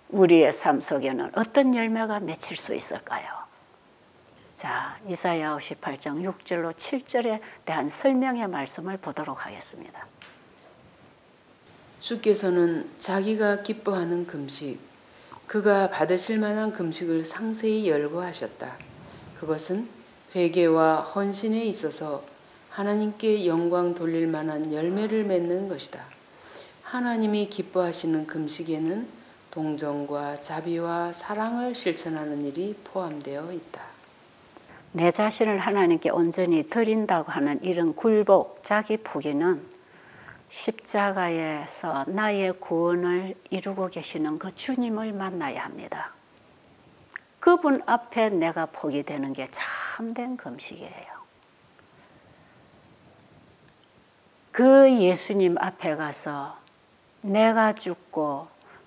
우리의 삶 속에는 어떤 열매가 맺힐 수 있을까요? 자, 이사야 58장 6절로 7절에 대한 설명의 말씀을 보도록 하겠습니다. 주께서는 자기가 기뻐하는 금식, 그가 받으실 만한 금식을 상세히 열거하셨다. 그것은 회개와 헌신에 있어서 하나님께 영광 돌릴 만한 열매를 맺는 것이다. 하나님이 기뻐하시는 금식에는 동정과 자비와 사랑을 실천하는 일이 포함되어 있다. 내 자신을 하나님께 온전히 드린다고 하는 이런 굴복, 자기 포기는 십자가에서 나의 구원을 이루고 계시는 그 주님을 만나야 합니다. 그분 앞에 내가 포기 되는 게 참된 금식이에요. 그 예수님 앞에 가서 내가 죽고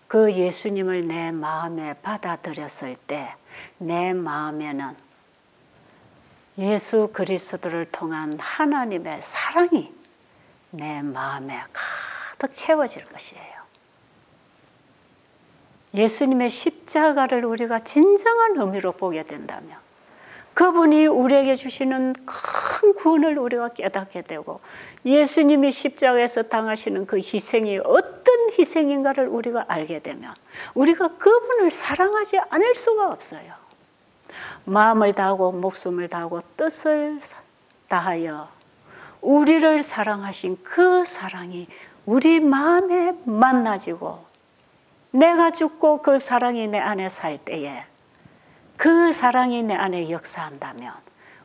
그 예수님을 내 마음에 받아들였을 때 내 마음에는 예수 그리스도를 통한 하나님의 사랑이 내 마음에 가득 채워질 것이에요. 예수님의 십자가를 우리가 진정한 의미로 보게 된다면 그분이 우리에게 주시는 큰 구원을 우리가 깨닫게 되고 예수님이 십자가에서 당하시는 그 희생이 어떤 희생인가를 우리가 알게 되면 우리가 그분을 사랑하지 않을 수가 없어요. 마음을 다하고 목숨을 다하고 뜻을 다하여 우리를 사랑하신 그 사랑이 우리 마음에 만나지고 내가 죽고 그 사랑이 내 안에 살 때에 그 사랑이 내 안에 역사한다면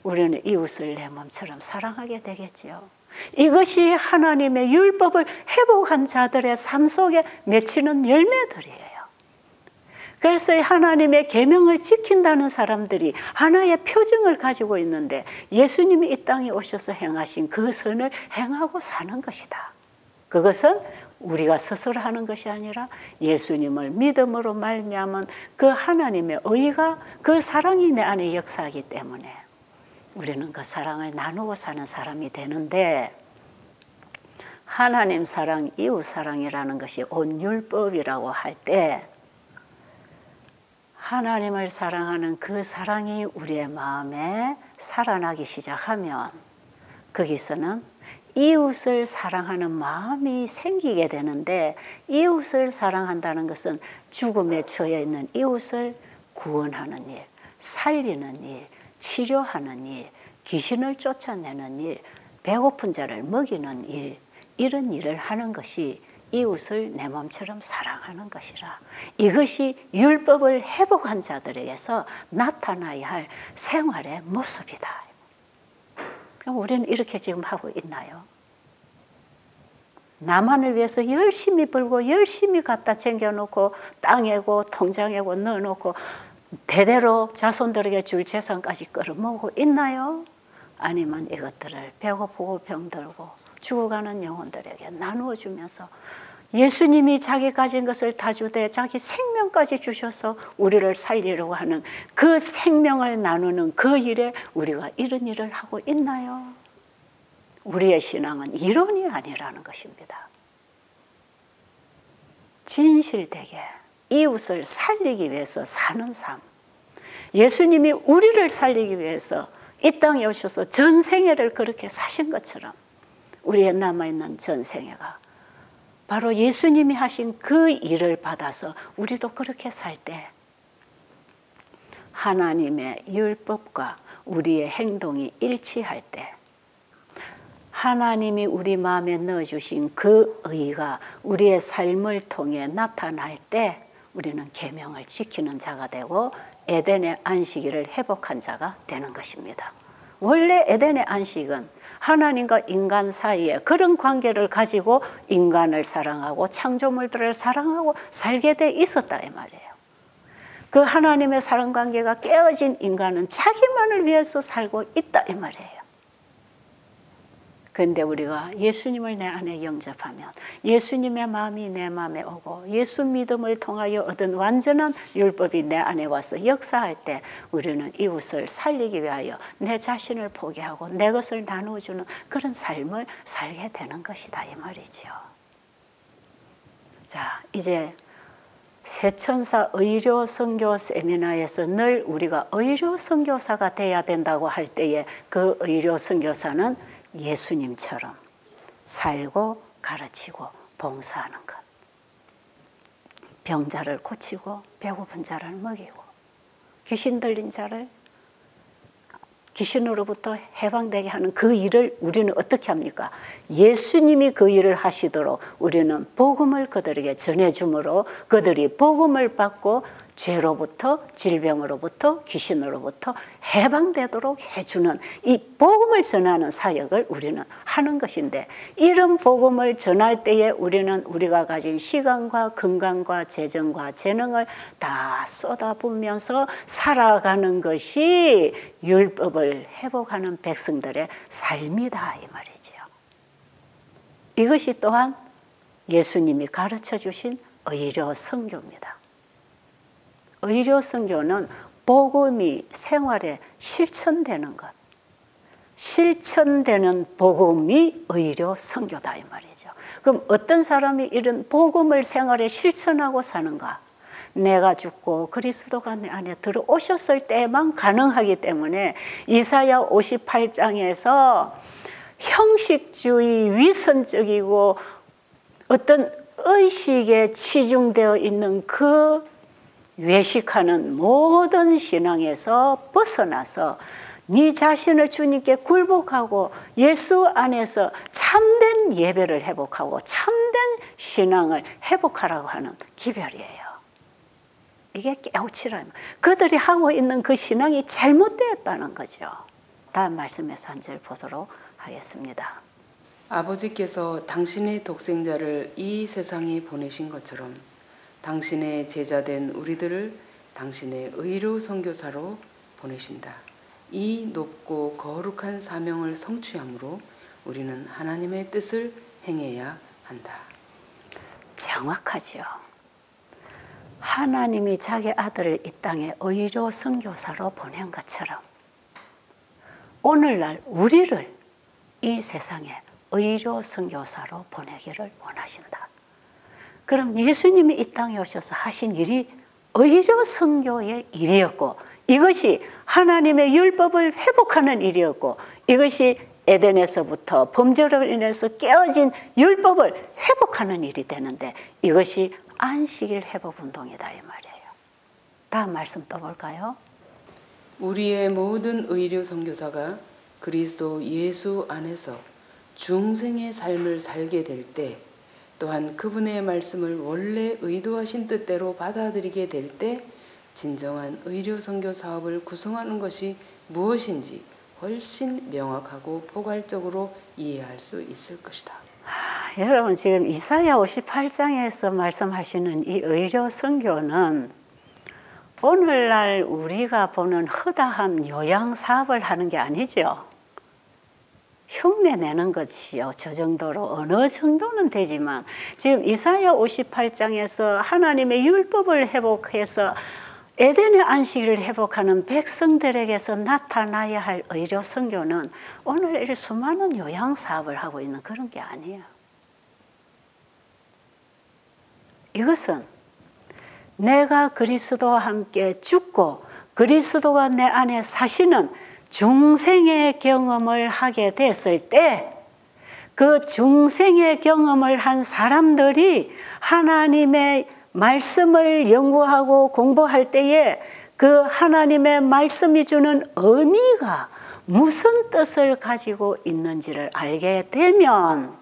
우리는 이웃을 내 몸처럼 사랑하게 되겠지요. 이것이 하나님의 율법을 회복한 자들의 삶 속에 맺히는 열매들이에요. 그래서 하나님의 계명을 지킨다는 사람들이 하나의 표징을 가지고 있는데 예수님이 이 땅에 오셔서 행하신 그 선을 행하고 사는 것이다. 그것은 우리가 스스로 하는 것이 아니라 예수님을 믿음으로 말미암은 그 하나님의 의가 그 사랑이 내 안에 역사하기 때문에 우리는 그 사랑을 나누고 사는 사람이 되는데 하나님 사랑, 이웃 사랑이라는 것이 온 율법이라고 할 때 하나님을 사랑하는 그 사랑이 우리의 마음에 살아나기 시작하면 거기서는 이웃을 사랑하는 마음이 생기게 되는데 이웃을 사랑한다는 것은 죽음에 처해 있는 이웃을 구원하는 일, 살리는 일, 치료하는 일, 귀신을 쫓아내는 일, 배고픈 자를 먹이는 일, 이런 일을 하는 것이 이웃을 내 몸처럼 사랑하는 것이라. 이것이 율법을 회복한 자들에게서 나타나야 할 생활의 모습이다. 그럼 우리는 이렇게 지금 하고 있나요? 나만을 위해서 열심히 벌고 열심히 갖다 챙겨놓고 땅에고 통장에고 넣어놓고 대대로 자손들에게 줄 재산까지 끌어모으고 있나요? 아니면 이것들을 배고프고 병들고 죽어가는 영혼들에게 나누어 주면서 예수님이 자기 가진 것을 다 주되 자기 생명까지 주셔서 우리를 살리려고 하는 그 생명을 나누는 그 일에 우리가 이런 일을 하고 있나요? 우리의 신앙은 이론이 아니라는 것입니다. 진실되게 이웃을 살리기 위해서 사는 삶. 예수님이 우리를 살리기 위해서 이 땅에 오셔서 전생애를 그렇게 사신 것처럼 우리의 남아있는 전생애가 바로 예수님이 하신 그 일을 받아서 우리도 그렇게 살 때 하나님의 율법과 우리의 행동이 일치할 때 하나님이 우리 마음에 넣어주신 그 의가 우리의 삶을 통해 나타날 때 우리는 계명을 지키는 자가 되고 에덴의 안식일을 회복한 자가 되는 것입니다. 원래 에덴의 안식은 하나님과 인간 사이에 그런 관계를 가지고 인간을 사랑하고 창조물들을 사랑하고 살게 돼 있었다 이 말이에요. 그 하나님의 사랑 관계가 깨어진 인간은 자기만을 위해서 살고 있다 이 말이에요. 그런데 우리가 예수님을 내 안에 영접하면 예수님의 마음이 내 마음에 오고 예수 믿음을 통하여 얻은 완전한 율법이 내 안에 와서 역사할 때 우리는 이웃을 살리기 위하여 내 자신을 포기하고 내 것을 나누어주는 그런 삶을 살게 되는 것이다 이 말이죠. 자, 이제 새천사 의료 선교 세미나에서 늘 우리가 의료 선교사가 돼야 된다고 할 때에 그 의료 선교사는 예수님처럼 살고 가르치고 봉사하는 것. 병자를 고치고 배고픈 자를 먹이고 귀신 들린 자를 귀신으로부터 해방되게 하는 그 일을 우리는 어떻게 합니까? 예수님이 그 일을 하시도록 우리는 복음을 그들에게 전해주므로 그들이 복음을 받고 죄로부터, 질병으로부터, 귀신으로부터 해방되도록 해주는 이 복음을 전하는 사역을 우리는 하는 것인데, 이런 복음을 전할 때에 우리는 우리가 가진 시간과 건강과 재정과 재능을 다 쏟아부으면서 살아가는 것이 율법을 회복하는 백성들의 삶이다 이 말이죠. 이것이 또한 예수님이 가르쳐 주신 의료 선교입니다. 의료 선교는 복음이 생활에 실천되는 것, 실천되는 복음이 의료 선교다 이 말이죠. 그럼 어떤 사람이 이런 복음을 생활에 실천하고 사는가? 내가 죽고 그리스도가 내 안에 들어오셨을 때만 가능하기 때문에 이사야 58장에서 형식주의, 위선적이고 어떤 의식에 치중되어 있는 그 외식하는 모든 신앙에서 벗어나서 네 자신을 주님께 굴복하고 예수 안에서 참된 예배를 회복하고 참된 신앙을 회복하라고 하는 기별이에요. 이게 깨우치라. 그들이 하고 있는 그 신앙이 잘못되었다는 거죠. 다음 말씀에서 한 절 보도록 하겠습니다. 아버지께서 당신의 독생자를 이 세상에 보내신 것처럼 당신의 제자된 우리들을 당신의 의로 선교사로 보내신다. 이 높고 거룩한 사명을 성취함으로 우리는 하나님의 뜻을 행해야 한다. 정확하죠. 하나님이 자기 아들을 이 땅에 의로 선교사로 보낸 것처럼 오늘날 우리를 이 세상에 의로 선교사로 보내기를 원하신다. 그럼 예수님이 이 땅에 오셔서 하신 일이 의로 선교의 일이었고, 이것이 하나님의 율법을 회복하는 일이었고, 이것이 에덴에서부터 범죄로 인해서 깨어진 율법을 회복하는 일이 되는데, 이것이 안식일 회복 운동이다 이 말이에요. 다음 말씀 또 볼까요? 우리의 모든 의료 선교사가 그리스도 예수 안에서 중생의 삶을 살게 될 때, 또한 그분의 말씀을 원래 의도하신 뜻대로 받아들이게 될 때 진정한 의료 선교 사업을 구성하는 것이 무엇인지 훨씬 명확하고 포괄적으로 이해할 수 있을 것이다. 여러분, 지금 이사야 58장에서 말씀하시는 이 의료 선교는 오늘날 우리가 보는 허다한 요양 사업을 하는 게 아니죠. 흉내 내는 것이요. 저 정도로 어느 정도는 되지만 지금 이사야 58장에서 하나님의 율법을 회복해서 에덴의 안식일을 회복하는 백성들에게서 나타나야 할 의료 선교는 오늘 수많은 요양 사업을 하고 있는 그런 게 아니에요. 이것은 내가 그리스도와 함께 죽고 그리스도가 내 안에 사시는 중생의 경험을 하게 됐을 때 그 중생의 경험을 한 사람들이 하나님의 말씀을 연구하고 공부할 때에 그 하나님의 말씀이 주는 의미가 무슨 뜻을 가지고 있는지를 알게 되면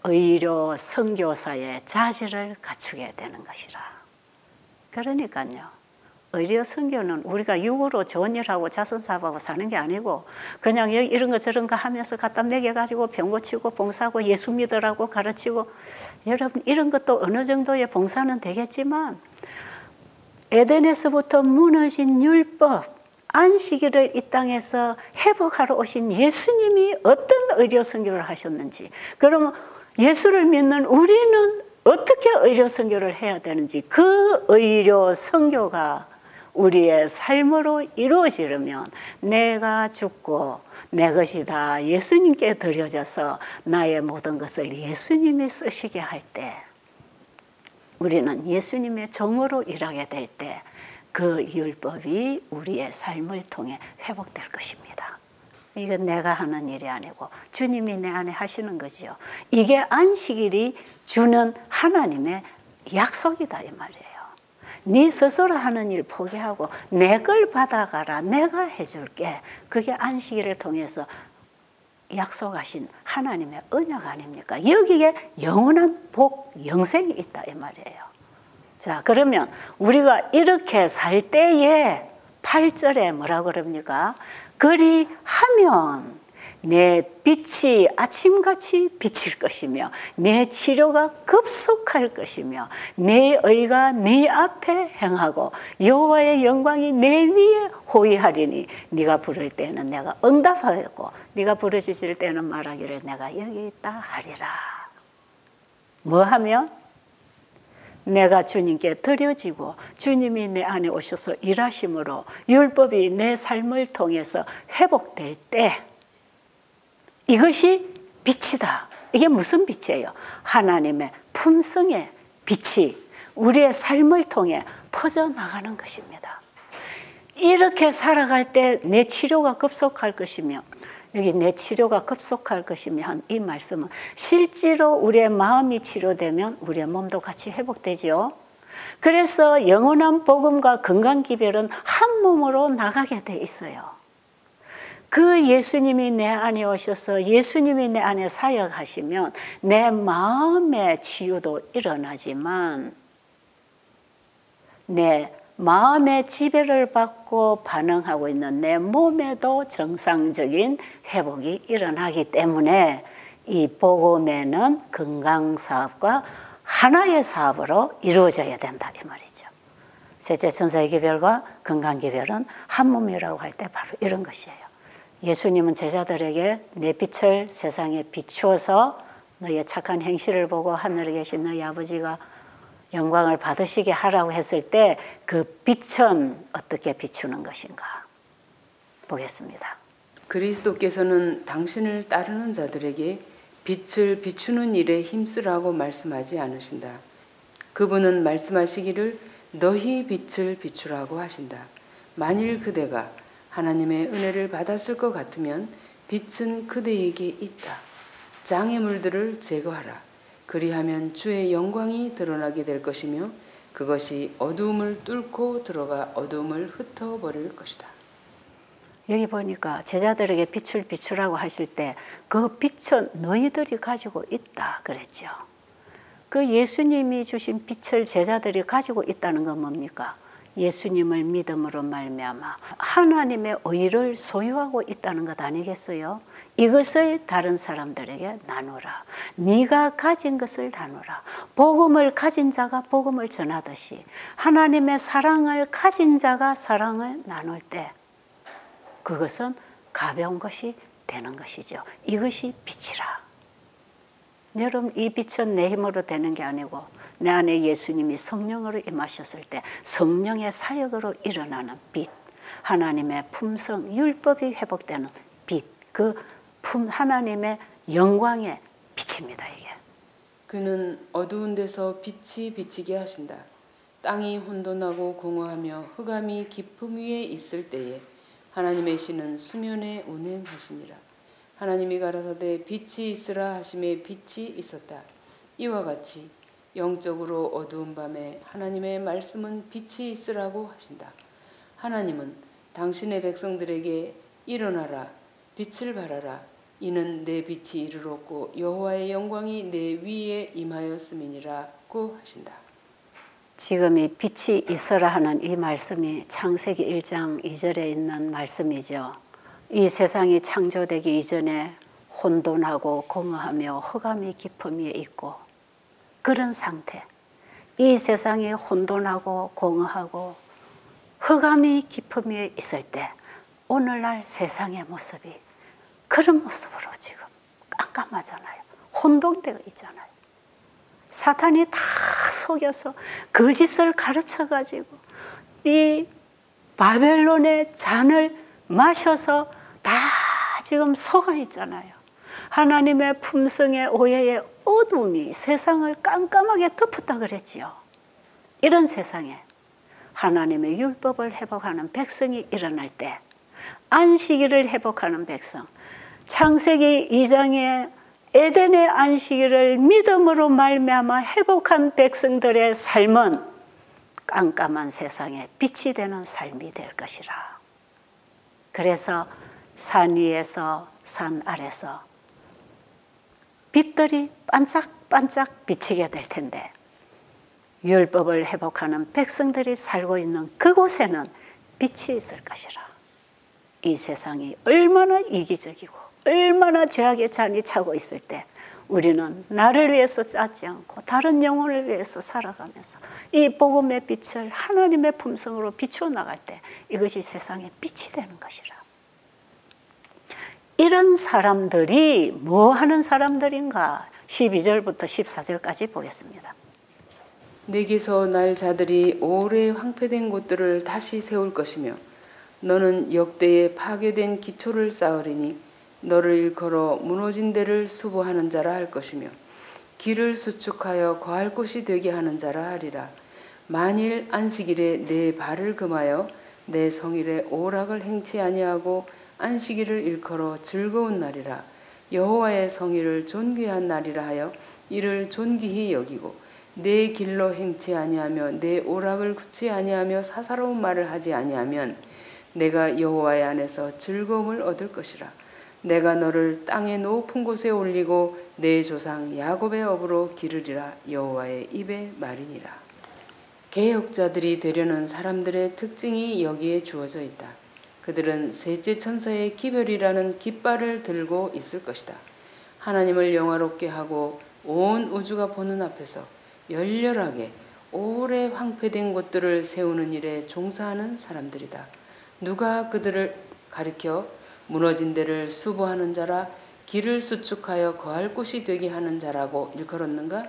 의료 선교사의 자질을 갖추게 되는 것이라. 그러니까요. 의료 선교는 우리가 육으로 좋은 일하고 자선사업하고 사는 게 아니고 그냥 이런 거 저런 거 하면서 갖다 먹여가지고 병 고치고 봉사하고 예수 믿으라고 가르치고, 여러분 이런 것도 어느 정도의 봉사는 되겠지만 에덴에서부터 무너진 율법, 안식일을 이 땅에서 회복하러 오신 예수님이 어떤 의료 선교를 하셨는지, 그러면 예수를 믿는 우리는 어떻게 의료 선교를 해야 되는지, 그 의료 선교가 우리의 삶으로 이루어지려면 내가 죽고 내 것이 다 예수님께 드려져서 나의 모든 것을 예수님이 쓰시게 할 때, 우리는 예수님의 종으로 일하게 될 때 그 율법이 우리의 삶을 통해 회복될 것입니다. 이건 내가 하는 일이 아니고 주님이 내 안에 하시는 거지요. 이게 안식일이 주는 하나님의 약속이다 이 말이에요. 네 스스로 하는 일 포기하고 내 걸 받아가라, 내가 해줄게. 그게 안식일을 통해서 약속하신 하나님의 언약 아닙니까? 여기에 영원한 복, 영생이 있다 이 말이에요. 자, 그러면 우리가 이렇게 살 때에 8절에 뭐라 그럽니까? 그리하면 내 빛이 아침같이 비칠 것이며 내 치료가 급속할 것이며 내 의가 네 앞에 행하고 여호와의 영광이 내 위에 호위하리니 네가 부를 때는 내가 응답하였고 네가 부르짖을 때는 말하기를 내가 여기 있다 하리라. 뭐 하면? 내가 주님께 드려지고 주님이 내 안에 오셔서 일하심으로 율법이 내 삶을 통해서 회복될 때 이것이 빛이다. 이게 무슨 빛이에요? 하나님의 품성의 빛이 우리의 삶을 통해 퍼져나가는 것입니다. 이렇게 살아갈 때 내 치료가 급속할 것이며 여기 내 치료가 급속할 것이며 한 이 말씀은 실제로 우리의 마음이 치료되면 우리의 몸도 같이 회복되죠. 그래서 영원한 복음과 건강기별은 한 몸으로 나가게 돼 있어요. 그 예수님이 내 안에 오셔서 예수님이 내 안에 사역하시면 내 마음의 치유도 일어나지만 내 마음의 지배를 받고 반응하고 있는 내 몸에도 정상적인 회복이 일어나기 때문에 이 복음에는 건강사업과 하나의 사업으로 이루어져야 된다 이 말이죠. 셋째 천사의 기별과 건강기별은 한 몸이라고 할 때 바로 이런 것이에요. 예수님은 제자들에게 내 빛을 세상에 비추어서 너의 착한 행실을 보고 하늘에 계신 너희 아버지가 영광을 받으시게 하라고 했을 때 그 빛은 어떻게 비추는 것인가 보겠습니다. 그리스도께서는 당신을 따르는 자들에게 빛을 비추는 일에 힘쓰라고 말씀하지 않으신다. 그분은 말씀하시기를 너희 빛을 비추라고 하신다. 만일 그대가 하나님의 은혜를 받았을 것 같으면 빛은 그대에게 있다. 장애물들을 제거하라. 그리하면 주의 영광이 드러나게 될 것이며 그것이 어두움을 뚫고 들어가 어두움을 흩어버릴 것이다. 여기 보니까 제자들에게 빛을 비추라고 하실 때 그 빛은 너희들이 가지고 있다 그랬죠. 그 예수님이 주신 빛을 제자들이 가지고 있다는 건 뭡니까? 예수님을 믿음으로 말미암아 하나님의 의를 소유하고 있다는 것 아니겠어요? 이것을 다른 사람들에게 나누라. 네가 가진 것을 나누라. 복음을 가진 자가 복음을 전하듯이 하나님의 사랑을 가진 자가 사랑을 나눌 때 그것은 가벼운 것이 되는 것이죠. 이것이 빛이라. 여러분, 이 빛은 내 힘으로 되는 게 아니고 내 안에 예수님이 성령으로 임하셨을 때 성령의 사역으로 일어나는 빛, 하나님의 품성, 율법이 회복되는 빛, 그 하나님의 영광의 빛입니다. 이게. 그는 어두운 데서 빛이 비치게 하신다. 땅이 혼돈하고 공허하며 흑암이 깊음 위에 있을 때에 하나님의 신은 수면에 운행하시니라. 하나님이 가라사대 빛이 있으라 하심에 빛이 있었다. 이와 같이 영적으로 어두운 밤에 하나님의 말씀은 빛이 있으라고 하신다. 하나님은 당신의 백성들에게 일어나라 빛을 발하라 이는 내 빛이 이르렀고 여호와의 영광이 내 위에 임하였음이니라고 하신다. 지금 이 빛이 있어라 하는 이 말씀이 창세기 1장 2절에 있는 말씀이죠. 이 세상이 창조되기 이전에 혼돈하고 공허하며 흑암이 깊음 위에 있고 그런 상태, 이 세상이 혼돈하고 공허하고 흑암이 깊음 위에 있을 때 오늘날 세상의 모습이 그런 모습으로 지금 깜깜하잖아요. 혼돈되어 있잖아요. 사탄이 다 속여서 거짓을 가르쳐가지고 이 바벨론의 잔을 마셔서 다 지금 속아 있잖아요. 하나님의 품성의 오해의 어둠이 세상을 깜깜하게 덮었다 그랬지요. 이런 세상에 하나님의 율법을 회복하는 백성이 일어날 때 안식일을 회복하는 백성, 창세기 2장의 에덴의 안식일을 믿음으로 말미암아 회복한 백성들의 삶은 깜깜한 세상에 빛이 되는 삶이 될 것이라. 그래서 산 위에서 산 아래서 빛들이 반짝반짝 비치게 될 텐데 율법을 회복하는 백성들이 살고 있는 그곳에는 빛이 있을 것이라. 이 세상이 얼마나 이기적이고 얼마나 죄악의 잔이 차고 있을 때 우리는 나를 위해서 쌓지 않고 다른 영혼을 위해서 살아가면서 이 복음의 빛을 하나님의 품성으로 비추어 나갈 때 이것이 세상의 빛이 되는 것이라. 이런 사람들이 뭐 하는 사람들인가? 12절부터 14절까지 보겠습니다. 내게서 날 자들이 오래 황폐된 곳들을 다시 세울 것이며 너는 역대에 파괴된 기초를 쌓으리니 너를 일컬어 무너진 데를 수보하는 자라 할 것이며 길을 수축하여 거할 곳이 되게 하는 자라 하리라. 만일 안식일에 내 발을 금하여 내 성일에 오락을 행치 아니하고 안식일을 일컬어 즐거운 날이라 여호와의 성일을 존귀한 날이라 하여 이를 존귀히 여기고 내 길로 행치 아니하며 내 오락을 굳지 아니하며 사사로운 말을 하지 아니하면 내가 여호와의 안에서 즐거움을 얻을 것이라. 내가 너를 땅의 높은 곳에 올리고 내 조상 야곱의 업으로 기르리라. 여호와의 입의 말이니라. 개혁자들이 되려는 사람들의 특징이 여기에 주어져 있다. 그들은 셋째 천사의 기별이라는 깃발을 들고 있을 것이다. 하나님을 영화롭게 하고 온 우주가 보는 앞에서 열렬하게 오래 황폐된 곳들을 세우는 일에 종사하는 사람들이다. 누가 그들을 가리켜 무너진 데를 수보하는 자라 길을 수축하여 거할 곳이 되게 하는 자라고 일컬었는가?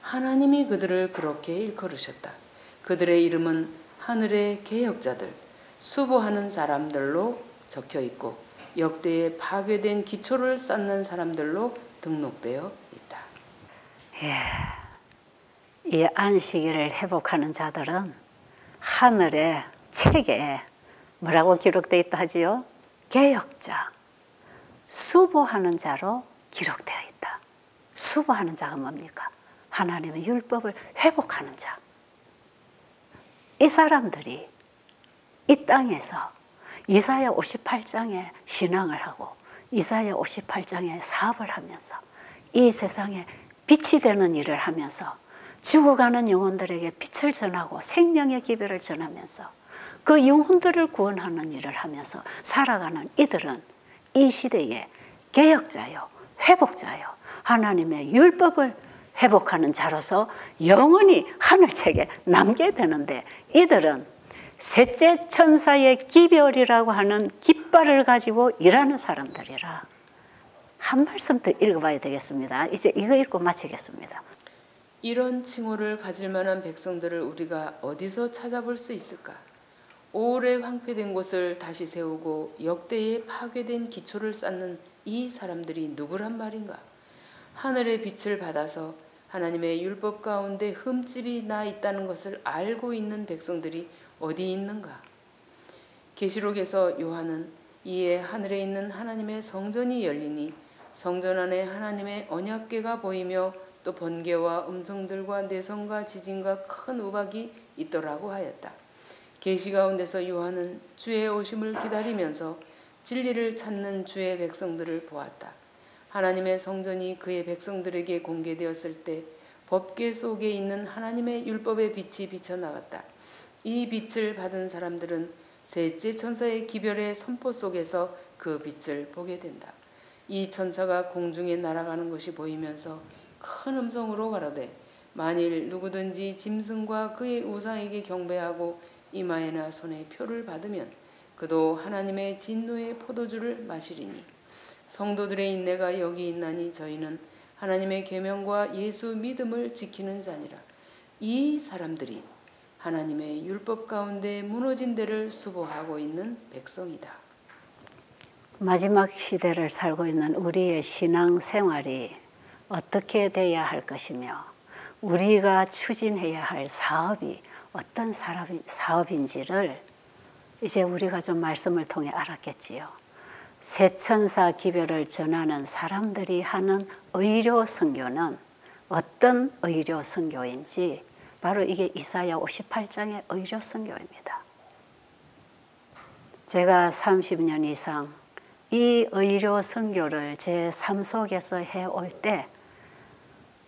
하나님이 그들을 그렇게 일컬으셨다. 그들의 이름은 하늘의 개혁자들, 수보하는 사람들로 적혀 있고 역대에 파괴된 기초를 쌓는 사람들로 등록되어 있다. 이 안식일을 회복하는 자들은 하늘의 책에 뭐라고 기록되어 있다 하지요? 개혁자, 수보하는 자로 기록되어 있다. 수보하는 자가 뭡니까? 하나님의 율법을 회복하는 자. 이 사람들이 이 땅에서 이사야 58장에 신앙을 하고 이사야 58장에 사업을 하면서 이 세상에 빛이 되는 일을 하면서 죽어가는 영혼들에게 빛을 전하고 생명의 기별을 전하면서 그 영혼들을 구원하는 일을 하면서 살아가는 이들은 이 시대의 개혁자요, 회복자요, 하나님의 율법을 회복하는 자로서 영원히 하늘책에 남게 되는데 이들은 셋째 천사의 기별이라고 하는 깃발을 가지고 일하는 사람들이라. 한 말씀 더 읽어봐야 되겠습니다. 이제 이거 읽고 마치겠습니다. 이런 칭호를 가질 만한 백성들을 우리가 어디서 찾아볼 수 있을까? 오래 황폐된 곳을 다시 세우고 역대에 파괴된 기초를 쌓는 이 사람들이 누구란 말인가? 하늘의 빛을 받아서 하나님의 율법 가운데 흠집이 나 있다는 것을 알고 있는 백성들이 어디 있는가? 계시록에서 요한은 이에 하늘에 있는 하나님의 성전이 열리니 성전 안에 하나님의 언약궤가 보이며 또 번개와 음성들과 내성과 지진과 큰 우박이 있더라고 하였다. 계시 가운데서 요한은 주의 오심을 기다리면서 진리를 찾는 주의 백성들을 보았다. 하나님의 성전이 그의 백성들에게 공개되었을 때 법궤 속에 있는 하나님의 율법의 빛이 비쳐나갔다. 이 빛을 받은 사람들은 셋째 천사의 기별의 선포 속에서 그 빛을 보게 된다. 이 천사가 공중에 날아가는 것이 보이면서 큰 음성으로 가로되 만일 누구든지 짐승과 그의 우상에게 경배하고 이마에나 손에 표를 받으면 그도 하나님의 진노의 포도주를 마시리니 성도들의 인내가 여기 있나니 저희는 하나님의 계명과 예수 믿음을 지키는 자니라. 이 사람들이 하나님의 율법 가운데 무너진 데를 수보하고 있는 백성이다. 마지막 시대를 살고 있는 우리의 신앙 생활이 어떻게 돼야 할 것이며 우리가 추진해야 할 사업이 어떤 사업인지를 이제 우리가 좀 말씀을 통해 알았겠지요. 세천사 기별을 전하는 사람들이 하는 의료 선교는 어떤 의료 선교인지 바로 이게 이사야 58장의 의료 선교입니다. 제가 30년 이상 이 의료 선교를 제 삶 속에서 해올 때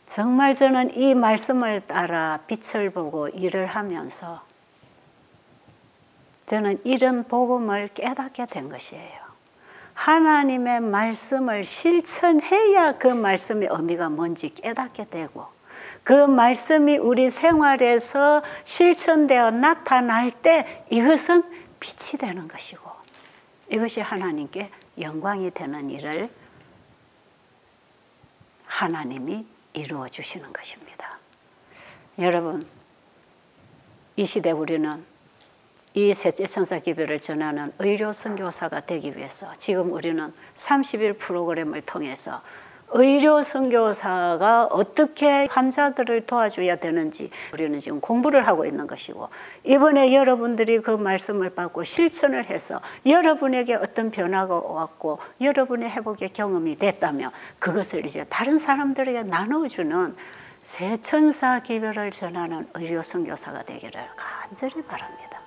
정말 저는 이 말씀을 따라 빛을 보고 일을 하면서 저는 이런 복음을 깨닫게 된 것이에요. 하나님의 말씀을 실천해야 그 말씀의 의미가 뭔지 깨닫게 되고 그 말씀이 우리 생활에서 실천되어 나타날 때 이것은 빛이 되는 것이고 이것이 하나님께 영광이 되는 일을 하나님이 이루어 주시는 것입니다. 여러분, 이 시대 우리는 이 셋째 천사 기별을 전하는 의료 선교사가 되기 위해서 지금 우리는 30일 프로그램을 통해서 의료 선교사가 어떻게 환자들을 도와줘야 되는지 우리는 지금 공부를 하고 있는 것이고 이번에 여러분들이 그 말씀을 받고 실천을 해서 여러분에게 어떤 변화가 왔고 여러분의 회복의 경험이 됐다면 그것을 이제 다른 사람들에게 나눠주는 새 천사 기별을 전하는 의료 선교사가 되기를 간절히 바랍니다.